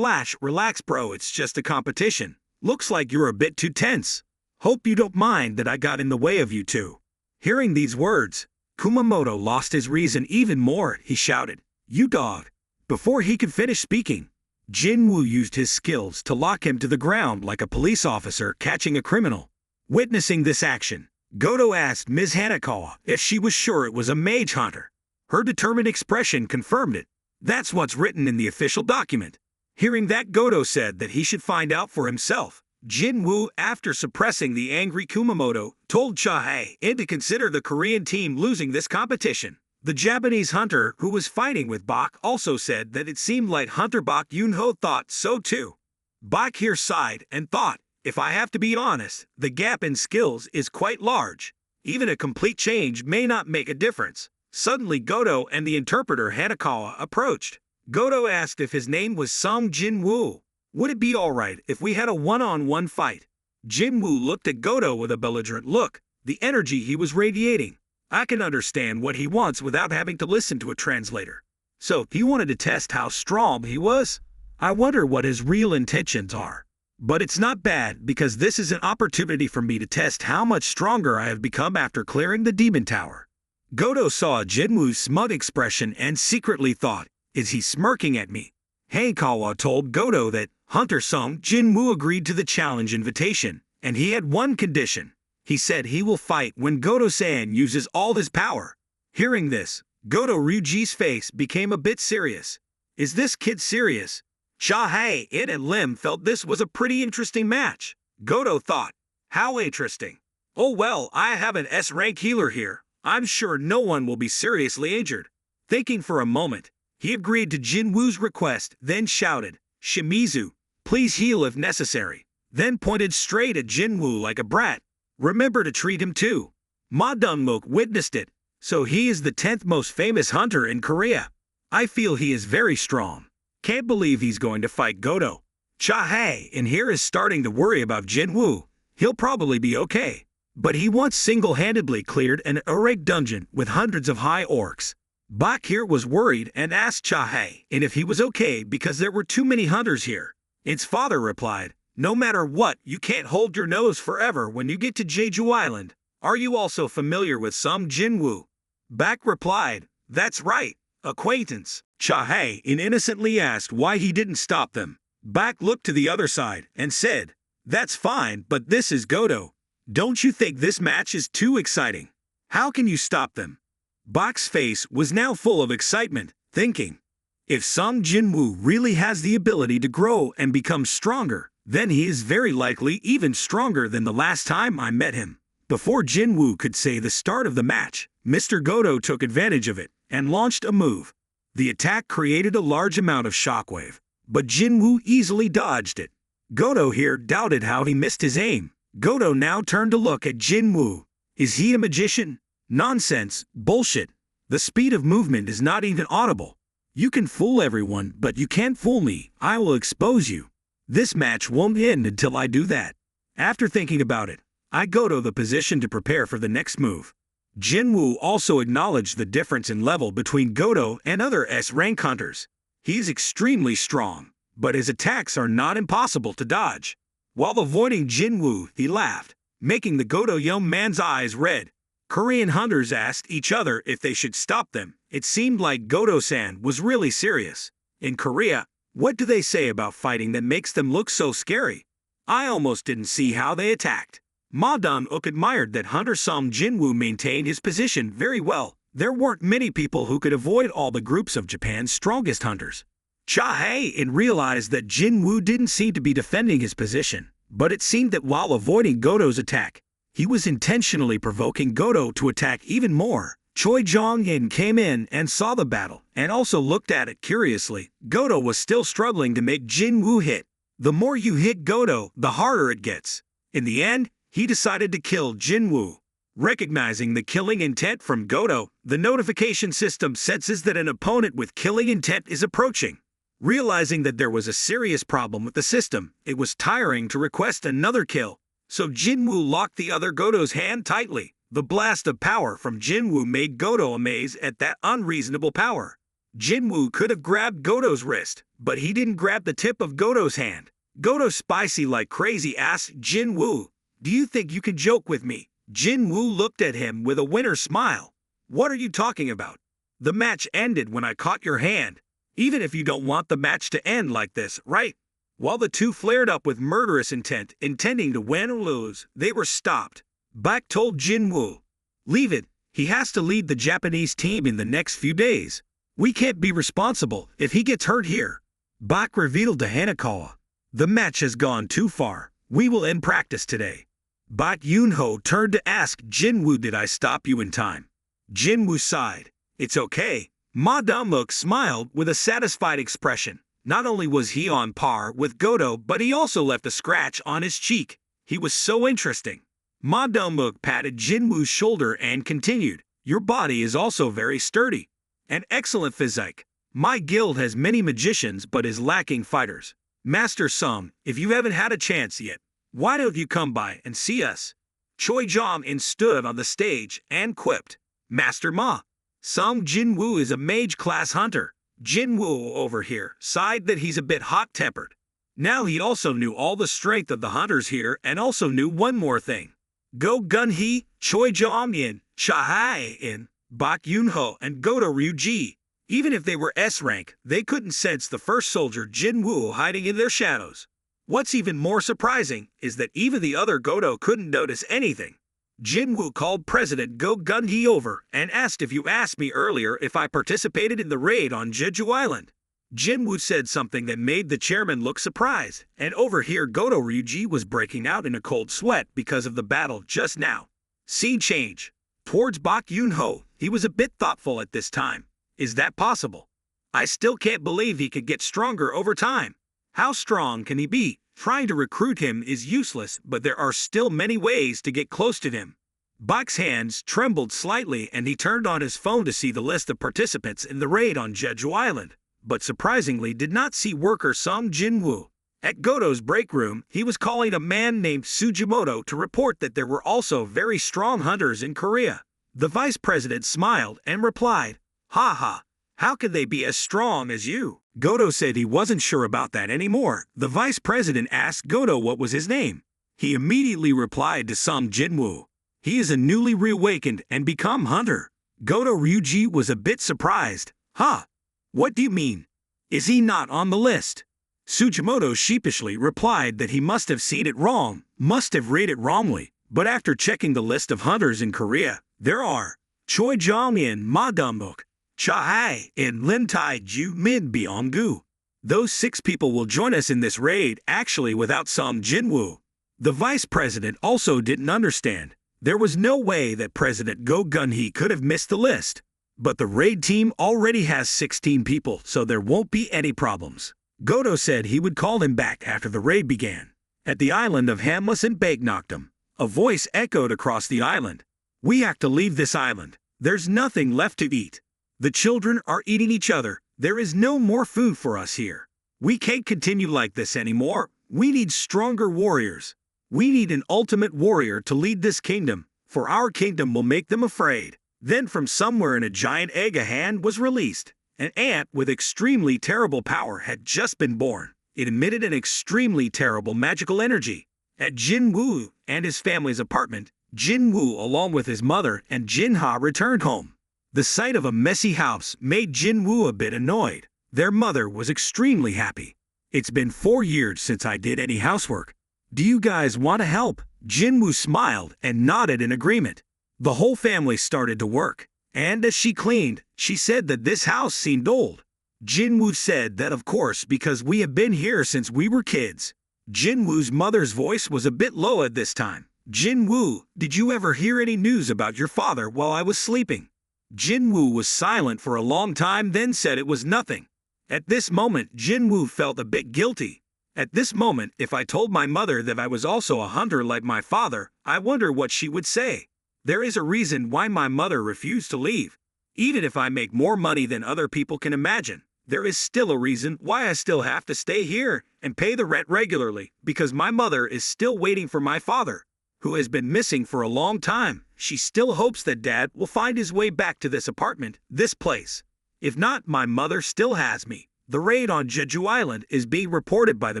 Relax bro, it's just a competition. Looks like you're a bit too tense. Hope you don't mind that I got in the way of you two. Hearing these words, Kumamoto lost his reason even more. He shouted, "You dog!" Before he could finish speaking, Jinwoo used his skills to lock him to the ground like a police officer catching a criminal. Witnessing this action, Goto asked Ms. Hanakawa if she was sure it was a mage hunter. Her determined expression confirmed it. That's what's written in the official document. Hearing that, Goto said that he should find out for himself. Jinwoo, after suppressing the angry Kumamoto, told Cha-hae-in to consider the Korean team losing this competition. The Japanese hunter who was fighting with Bak also said that it seemed like Hunter Bak Yunho thought so too. Bak here sighed and thought, if I have to be honest, the gap in skills is quite large. Even a complete change may not make a difference. Suddenly Goto and the interpreter Hanakawa approached. Goto asked if his name was Song Jinwoo. Would it be alright if we had a one-on-one fight? Jinwoo looked at Goto with a belligerent look, the energy he was radiating. I can understand what he wants without having to listen to a translator. So, he wanted to test how strong he was? I wonder what his real intentions are. But it's not bad because this is an opportunity for me to test how much stronger I have become after clearing the demon tower. Goto saw Jinwoo's smug expression and secretly thought, is he smirking at me? Hanakawa told Goto that Hunter Song Jinwoo agreed to the challenge invitation And he had one condition. He said he will fight when Goto-san uses all his power. Hearing this, Goto Ryuji's face became a bit serious. Is this kid serious? Cha-Hei, It, and Lim felt this was a pretty interesting match. Goto thought, how interesting. Oh well, I have an S-rank healer here. I'm sure no one will be seriously injured. Thinking for a moment, he agreed to Jinwoo's request, then shouted, Shimizu, please heal if necessary. Then pointed straight at Jinwoo like a brat. Remember to treat him too. Ma Dongmok witnessed it, so he is the 10th most famous hunter in Korea. I feel he is very strong. Can't believe he's going to fight Goto. Cha-Hei in here is starting to worry about Jinwoo. He'll probably be okay. But he once single-handedly cleared an Urek dungeon with hundreds of high orcs. Bak here was worried and asked Cha-Hei if he was okay because there were too many hunters here. Its father replied, no matter what, you can't hold your nose forever when you get to Jeju Island. Are you also familiar with some Jinwoo? Bak replied, that's right, acquaintance. Cha-Hei innocently asked why he didn't stop them. Bak looked to the other side and said, that's fine, but this is Goto. Don't you think this match is too exciting? How can you stop them? Bak's face was now full of excitement, thinking, if Song Jinwoo really has the ability to grow and become stronger, then he is very likely even stronger than the last time I met him. Before Jinwoo could say the start of the match, Mr. Goto took advantage of it and launched a move. The attack created a large amount of shockwave, but Jinwoo easily dodged it. Goto here doubted how he missed his aim. Goto now turned to look at Jinwoo. Is he a magician? Nonsense, bullshit. The speed of movement is not even audible. You can fool everyone, but you can't fool me. I will expose you. This match won't end until I do that. After thinking about it, I go to the position to prepare for the next move. Jinwoo also acknowledged the difference in level between Goto and other S-rank hunters. He is extremely strong, but his attacks are not impossible to dodge. While avoiding Jinwoo, he laughed, making the Goto young man's eyes red. Korean hunters asked each other if they should stop them. It seemed like Goto-san was really serious. In Korea, what do they say about fighting that makes them look so scary? I almost didn't see how they attacked. Ma Dong-uk admired that Hunter Song Jinwoo maintained his position very well. There weren't many people who could avoid all the groups of Japan's strongest hunters. Cha-Hei realized that Jinwoo didn't seem to be defending his position, but it seemed that while avoiding Goto's attack, he was intentionally provoking Goto to attack even more. Choi Jong-in came in and saw the battle, and also looked at it curiously. Goto was still struggling to make Jinwoo hit. The more you hit Goto, the harder it gets. In the end, he decided to kill Jinwoo. Recognizing the killing intent from Goto, the notification system senses that an opponent with killing intent is approaching. Realizing that there was a serious problem with the system, it was tiring to request another kill. So Jinwoo locked the other Goto's hand tightly. The blast of power from Jinwoo made Goto amazed at that unreasonable power. Jinwoo could have grabbed Goto's wrist, but he didn't grab the tip of Goto's hand. Goto spicy like crazy asked Jinwoo, do you think you can joke with me? Jinwoo looked at him with a winner smile. What are you talking about? The match ended when I caught your hand. Even if you don't want the match to end like this, right? While the two flared up with murderous intent, intending to win or lose, they were stopped. Bak told Jinwoo, leave it, he has to lead the Japanese team in the next few days. We can't be responsible if he gets hurt here. Bak revealed to Hanakawa, the match has gone too far. We will end practice today. Bak Yoonho turned to ask Jinwoo, did I stop you in time? Jinwoo sighed. It's okay. Ma Dong-muk smiled with a satisfied expression. Not only was he on par with Goto, but he also left a scratch on his cheek. He was so interesting. Ma Dong-muk patted Jinwoo's shoulder and continued, your body is also very sturdy. An excellent physique. My guild has many magicians but is lacking fighters. Master Sung, if you haven't had a chance yet, why don't you come by and see us? Choi Jong-in stood on the stage and quipped, Master Ma, Sung Jinwoo is a mage-class hunter. Jinwoo over here sighed that he's a bit hot-tempered. Now he also knew all the strength of the hunters here and also knew one more thing. Go Gun-hee, Choi Jong-in, Cha-Hei-in, Bak Yoonho, and Goto Ryuji. Even if they were S-rank, they couldn't sense the first soldier Jinwoo hiding in their shadows. What's even more surprising is that even the other Godo couldn't notice anything. Jinwoo called President Go Gun-hee over and asked if you asked me earlier if I participated in the raid on Jeju Island. Jinwoo said something that made the chairman look surprised, and over here Godo Ryuji was breaking out in a cold sweat because of the battle just now. Scene change. Towards Bak Yoon-ho, he was a bit thoughtful at this time. Is that possible? I still can't believe he could get stronger over time. How strong can he be? Trying to recruit him is useless, but there are still many ways to get close to him. Bak's hands trembled slightly and he turned on his phone to see the list of participants in the raid on Jeju Island, but surprisingly did not see worker Song Jinwoo. At Godo's break room, he was calling a man named Sujimoto to report that there were also very strong hunters in Korea. The vice president smiled and replied, "Ha ha, how could they be as strong as you?" Godo said he wasn't sure about that anymore. The vice president asked Godo what was his name. He immediately replied to Song Jinwoo. He is a newly reawakened and become hunter. Godo Ryuji was a bit surprised. Huh? What do you mean? Is he not on the list? Sujimoto sheepishly replied that he must have seen it wrong, must have read it wrongly, but after checking the list of hunters in Korea, there are Choi Jong-in, Ma Dum-bok, Cha-hai, and Lim Tai-ju Min Byung-gu. Those 6 people will join us in this raid, actually without Song Jinwoo. The vice president also didn't understand. There was no way that President Go Gun-hee could have missed the list. But the raid team already has 16 people, so there won't be any problems. Godo said he would call him back after the raid began. At the island of Hamless and Baeknokdam, a voice echoed across the island. We have to leave this island. There's nothing left to eat. The children are eating each other. There is no more food for us here. We can't continue like this anymore. We need stronger warriors. We need an ultimate warrior to lead this kingdom, for our kingdom will make them afraid. Then from somewhere in a giant egg a hand was released. An ant with extremely terrible power had just been born. It emitted an extremely terrible magical energy. At Jinwoo and his family's apartment, Jinwoo along with his mother and Jinha returned home. The sight of a messy house made Jinwoo a bit annoyed. Their mother was extremely happy. It's been 4 years since I did any housework. Do you guys want to help? Jinwoo smiled and nodded in agreement. The whole family started to work, and as she cleaned, she said that this house seemed old. Jinwoo said that of course because we have been here since we were kids. Jinwoo's mother's voice was a bit low at this time. Jinwoo, did you ever hear any news about your father while I was sleeping? Jinwoo was silent for a long time, then said it was nothing. At this moment, Jinwoo felt a bit guilty. At this moment, if I told my mother that I was also a hunter like my father, I wonder what she would say. There is a reason why my mother refused to leave. Even if I make more money than other people can imagine, there is still a reason why I still have to stay here and pay the rent regularly, because my mother is still waiting for my father, who has been missing for a long time. She still hopes that Dad will find his way back to this apartment, this place. If not, my mother still has me. The raid on Jeju Island is being reported by the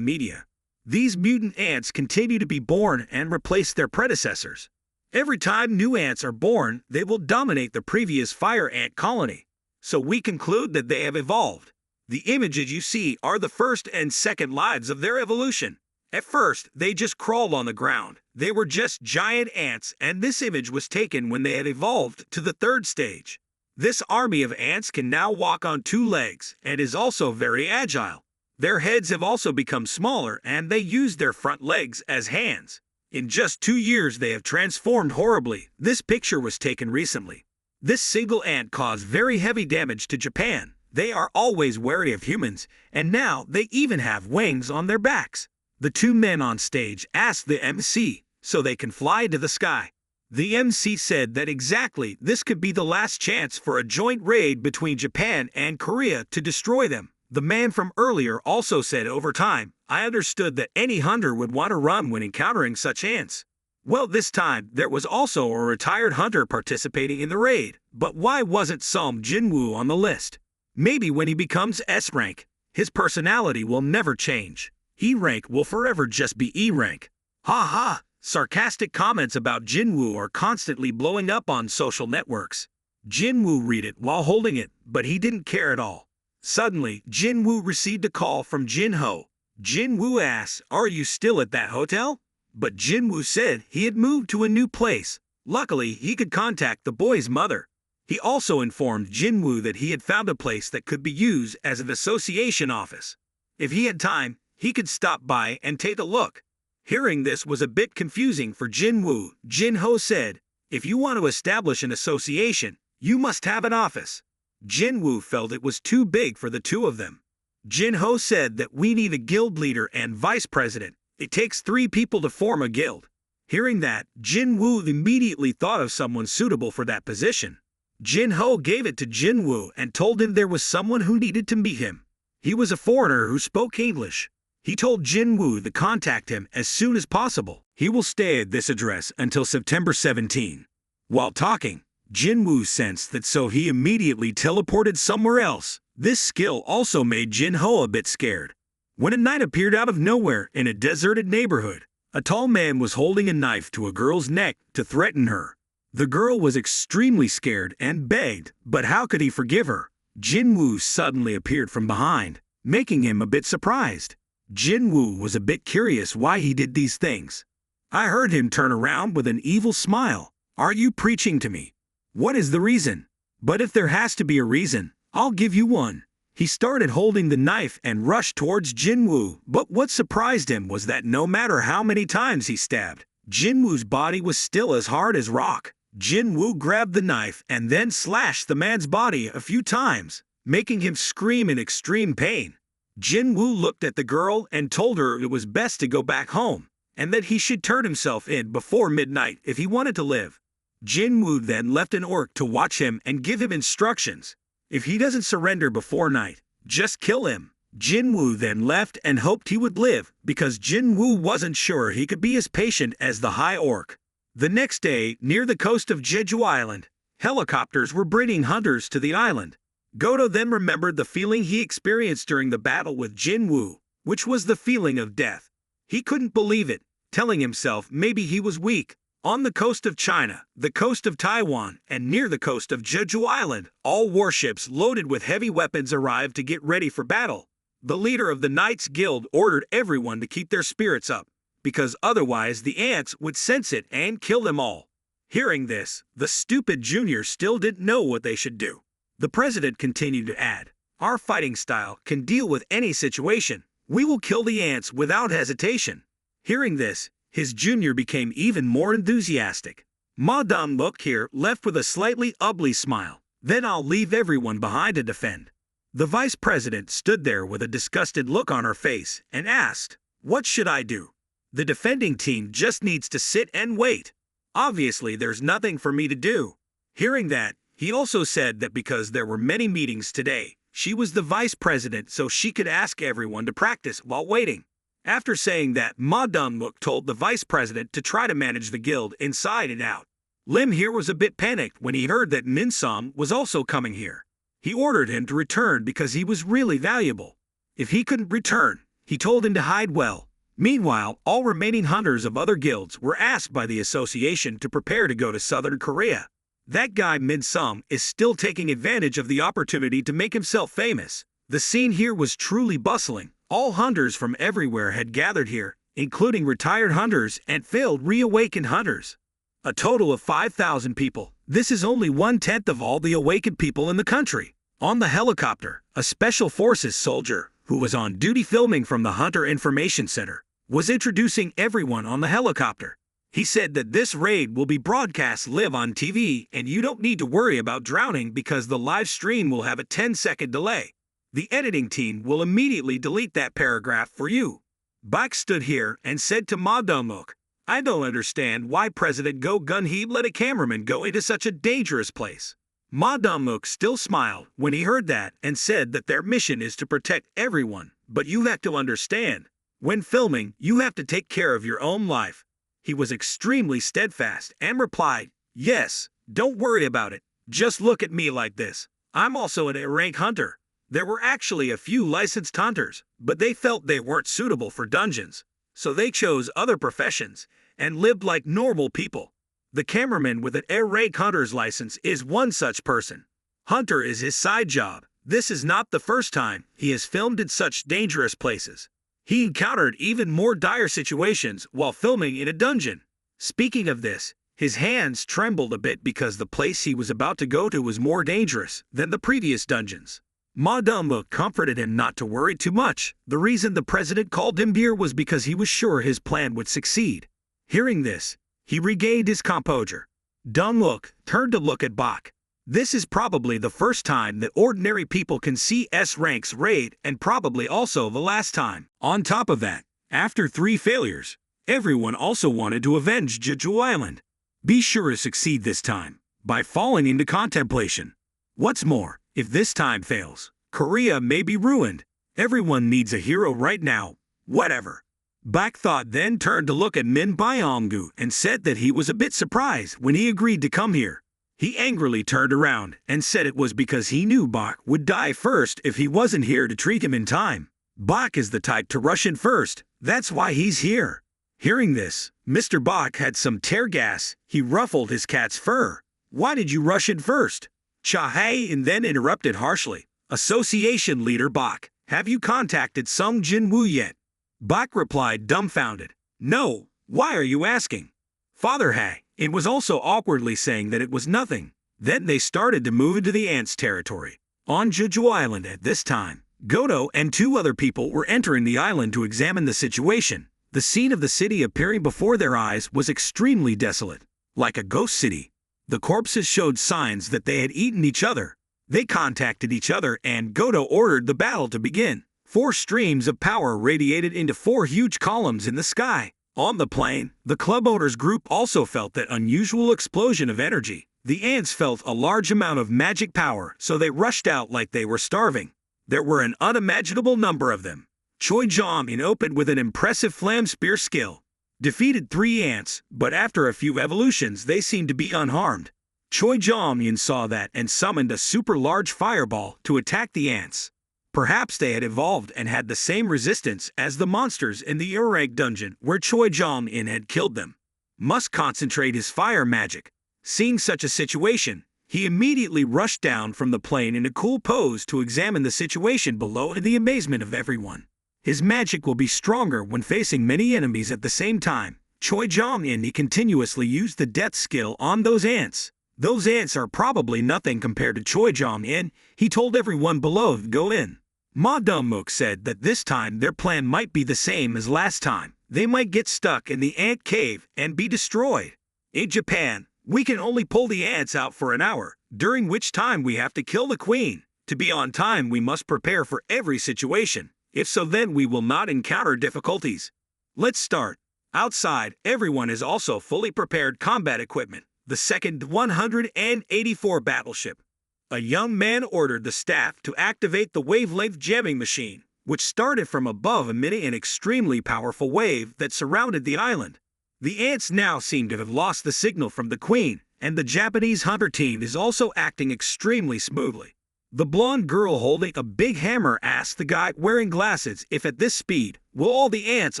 media. These mutant ants continue to be born and replace their predecessors. Every time new ants are born, they will dominate the previous fire ant colony. So we conclude that they have evolved. The images you see are the first and second lives of their evolution. At first, they just crawled on the ground. They were just giant ants, and this image was taken when they had evolved to the 3rd stage. This army of ants can now walk on 2 legs and is also very agile. Their heads have also become smaller and they use their front legs as hands. In just 2 years they have transformed horribly. This picture was taken recently. This single ant caused very heavy damage to Japan. They are always wary of humans, and now they even have wings on their backs. The 2 men on stage asked the MC so they can fly to the sky. The MC said that exactly this could be the last chance for a joint raid between Japan and Korea to destroy them. The man from earlier also said over time, I understood that any hunter would want to run when encountering such ants. Well, this time there was also a retired hunter participating in the raid, but why wasn't Song Jinwoo on the list? Maybe when he becomes S rank, his personality will never change. E rank will forever just be E rank. Ha ha! Sarcastic comments about Jinwoo are constantly blowing up on social networks. Jinwoo read it while holding it, but he didn't care at all. Suddenly, Jinwoo received a call from Jinho. Jinwoo asks, "Are you still at that hotel?" But Jinwoo said he had moved to a new place. Luckily, he could contact the boy's mother. He also informed Jinwoo that he had found a place that could be used as an association office. If he had time, he could stop by and take a look. Hearing this was a bit confusing for Jinwoo. Jinho said, "If you want to establish an association, you must have an office." Jinwoo felt it was too big for the two of them. Jinho said that we need a guild leader and vice president. It takes 3 people to form a guild. Hearing that, Jinwoo immediately thought of someone suitable for that position. Jinho gave it to Jinwoo and told him there was someone who needed to meet him. He was a foreigner who spoke English. He told Jinwoo to contact him as soon as possible. He will stay at this address until September 17. While talking, Jinwoo sensed that, so he immediately teleported somewhere else. This skill also made Jinho a bit scared. When a knight appeared out of nowhere in a deserted neighborhood, a tall man was holding a knife to a girl's neck to threaten her. The girl was extremely scared and begged, but how could he forgive her? Jinwoo suddenly appeared from behind, making him a bit surprised. Jinwoo was a bit curious why he did these things. I heard him turn around with an evil smile. "Are you preaching to me? What is the reason? But if there has to be a reason, I'll give you one." He started holding the knife and rushed towards Jinwoo, but what surprised him was that no matter how many times he stabbed, Jinwoo's body was still as hard as rock. Jinwoo grabbed the knife and then slashed the man's body a few times, making him scream in extreme pain. Jinwoo looked at the girl and told her it was best to go back home, and that he should turn himself in before midnight if he wanted to live. Jinwoo then left an orc to watch him and give him instructions. If he doesn't surrender before night, just kill him. Jinwoo then left and hoped he would live, because Jinwoo wasn't sure he could be as patient as the high orc. The next day, near the coast of Jeju Island, helicopters were bringing hunters to the island. Goto then remembered the feeling he experienced during the battle with Jinwoo, which was the feeling of death. He couldn't believe it, telling himself maybe he was weak. On the coast of China, the coast of Taiwan, and near the coast of Jeju Island, all warships loaded with heavy weapons arrived to get ready for battle. The leader of the Knights Guild ordered everyone to keep their spirits up, because otherwise the ants would sense it and kill them all. Hearing this, the stupid juniors still didn't know what they should do. The president continued to add, "Our fighting style can deal with any situation. We will kill the ants without hesitation." Hearing this, his junior became even more enthusiastic. Ma Dong-look here left with a slightly ugly smile. "Then I'll leave everyone behind to defend." The vice president stood there with a disgusted look on her face and asked, "What should I do? The defending team just needs to sit and wait. Obviously, there's nothing for me to do." Hearing that, he also said that because there were many meetings today, she was the vice president, so she could ask everyone to practice while waiting. After saying that, Ma Dong-look told the vice president to try to manage the guild inside and out. Lim here was a bit panicked when he heard that Min-sung was also coming here. He ordered him to return because he was really valuable. If he couldn't return, he told him to hide well. Meanwhile, all remaining hunters of other guilds were asked by the association to prepare to go to Southern Korea. That guy Min-sung is still taking advantage of the opportunity to make himself famous. The scene here was truly bustling. All hunters from everywhere had gathered here, including retired hunters and failed reawakened hunters. A total of 5,000 people. This is only 1/10 of all the awakened people in the country. On the helicopter, a special forces soldier, who was on duty filming from the Hunter Information Center, was introducing everyone on the helicopter. He said that this raid will be broadcast live on TV and you don't need to worry about drowning because the live stream will have a 10-second delay. The editing team will immediately delete that paragraph for you. Bak stood here and said to Ma Dong-look, "I don't understand why President Go Gun-hee let a cameraman go into such a dangerous place." Ma Dong-look still smiled when he heard that and said that their mission is to protect everyone, but you have to understand, when filming, you have to take care of your own life. He was extremely steadfast and replied, "Yes, don't worry about it. Just look at me like this. I'm also an A-rank hunter." There were actually a few licensed hunters, but they felt they weren't suitable for dungeons, so they chose other professions and lived like normal people. The cameraman with an A-rank hunter's license is one such person. Hunter is his side job. This is not the first time he has filmed in such dangerous places. He encountered even more dire situations while filming in a dungeon. Speaking of this, his hands trembled a bit because the place he was about to go to was more dangerous than the previous dungeons. Madama comforted him not to worry too much. The reason the president called him here was because he was sure his plan would succeed. Hearing this, he regained his composure. Dunwook turned to look at Bach. This is probably the first time that ordinary people can see S-Rank's raid, and probably also the last time. On top of that, after 3 failures, everyone also wanted to avenge Jeju Island. Be sure to succeed this time, by falling into contemplation. What's more, if this time fails, Korea may be ruined. Everyone needs a hero right now. Whatever. Bak Thought then turned to look at Min Byonggu and said that he was a bit surprised when he agreed to come here. He angrily turned around and said it was because he knew Bak would die first if he wasn't here to treat him in time. Bak is the type to rush in first. That's why he's here. Hearing this, Mr. Bak had some tear gas. He ruffled his cat's fur. Why did you rush in first? Cha-hae then interrupted harshly. Association leader Bak, have you contacted Sung Jinwoo yet? Bak replied dumbfounded. No, why are you asking? Father Hae, it was also awkwardly saying that it was nothing. Then they started to move into the ants' territory. On Jeju Island at this time, Goto and 2 other people were entering the island to examine the situation. The scene of the city appearing before their eyes was extremely desolate, like a ghost city. The corpses showed signs that they had eaten each other. They contacted each other and Goto ordered the battle to begin. 4 streams of power radiated into 4 huge columns in the sky. On the plane, the club owners group also felt that unusual explosion of energy. The ants felt a large amount of magic power, so they rushed out like they were starving. There were an unimaginable number of them. Choi Jong-in opened with an impressive flam spear skill. Defeated 3 ants, but after a few evolutions they seemed to be unharmed. Choi Jong-in saw that and summoned a super large fireball to attack the ants. Perhaps they had evolved and had the same resistance as the monsters in the Urag dungeon where Choi Jong-in had killed them. Must concentrate his fire magic. Seeing such a situation, he immediately rushed down from the plane in a cool pose to examine the situation below to the amazement of everyone. His magic will be stronger when facing many enemies at the same time. Choi Jong-in continuously used the death skill on those ants. Those ants are probably nothing compared to Choi Jong-in. He told everyone below to go in. Ma Dong-mook said that this time their plan might be the same as last time. They might get stuck in the ant cave and be destroyed. In Japan, we can only pull the ants out for an hour, during which time we have to kill the queen. To be on time, we must prepare for every situation. If so, then we will not encounter difficulties. Let's start. Outside, everyone is also fully prepared combat equipment. The second 184 battleship. A young man ordered the staff to activate the wavelength jamming machine, which started from above emitting an extremely powerful wave that surrounded the island. The ants now seem to have lost the signal from the queen, and the Japanese hunter team is also acting extremely smoothly. The blonde girl holding a big hammer asked the guy wearing glasses if at this speed, will all the ants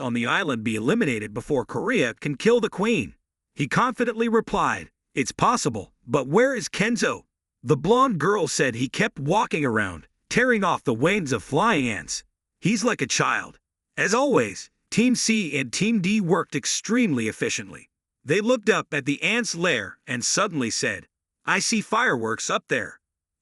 on the island be eliminated before Korea can kill the queen? He confidently replied, it's possible, but where is Kenzo? The blonde girl said he kept walking around, tearing off the wings of flying ants. He's like a child. As always, Team C and Team D worked extremely efficiently. They looked up at the ants' lair and suddenly said, I see fireworks up there.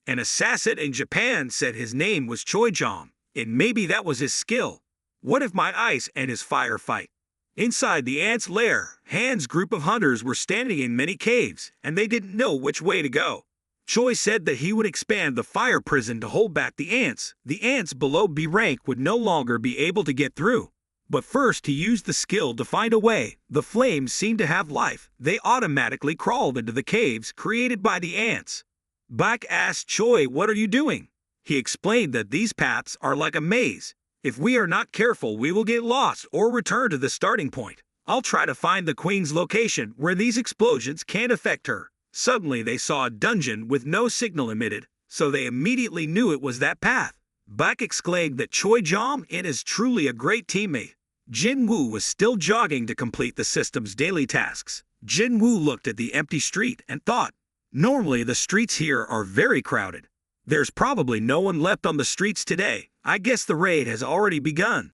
An assassin in Japan said his name was Choi Jong, and maybe that was his skill. What if my ice and his fire fight? Inside the ants' lair, Han's group of hunters were standing in many caves, and they didn't know which way to go. Choi said that he would expand the fire prison to hold back the ants. The ants below B rank would no longer be able to get through. But first he used the skill to find a way. The flames seemed to have life. They automatically crawled into the caves created by the ants. Bak asked Choi, what are you doing? He explained that these paths are like a maze. If we are not careful, we will get lost or return to the starting point. I'll try to find the queen's location where these explosions can't affect her. Suddenly they saw a dungeon with no signal emitted, so they immediately knew it was that path. Bak exclaimed that Choi Jong-in is truly a great teammate. Jinwoo was still jogging to complete the system's daily tasks. Jinwoo looked at the empty street and thought, normally the streets here are very crowded. There's probably no one left on the streets today. I guess the raid has already begun.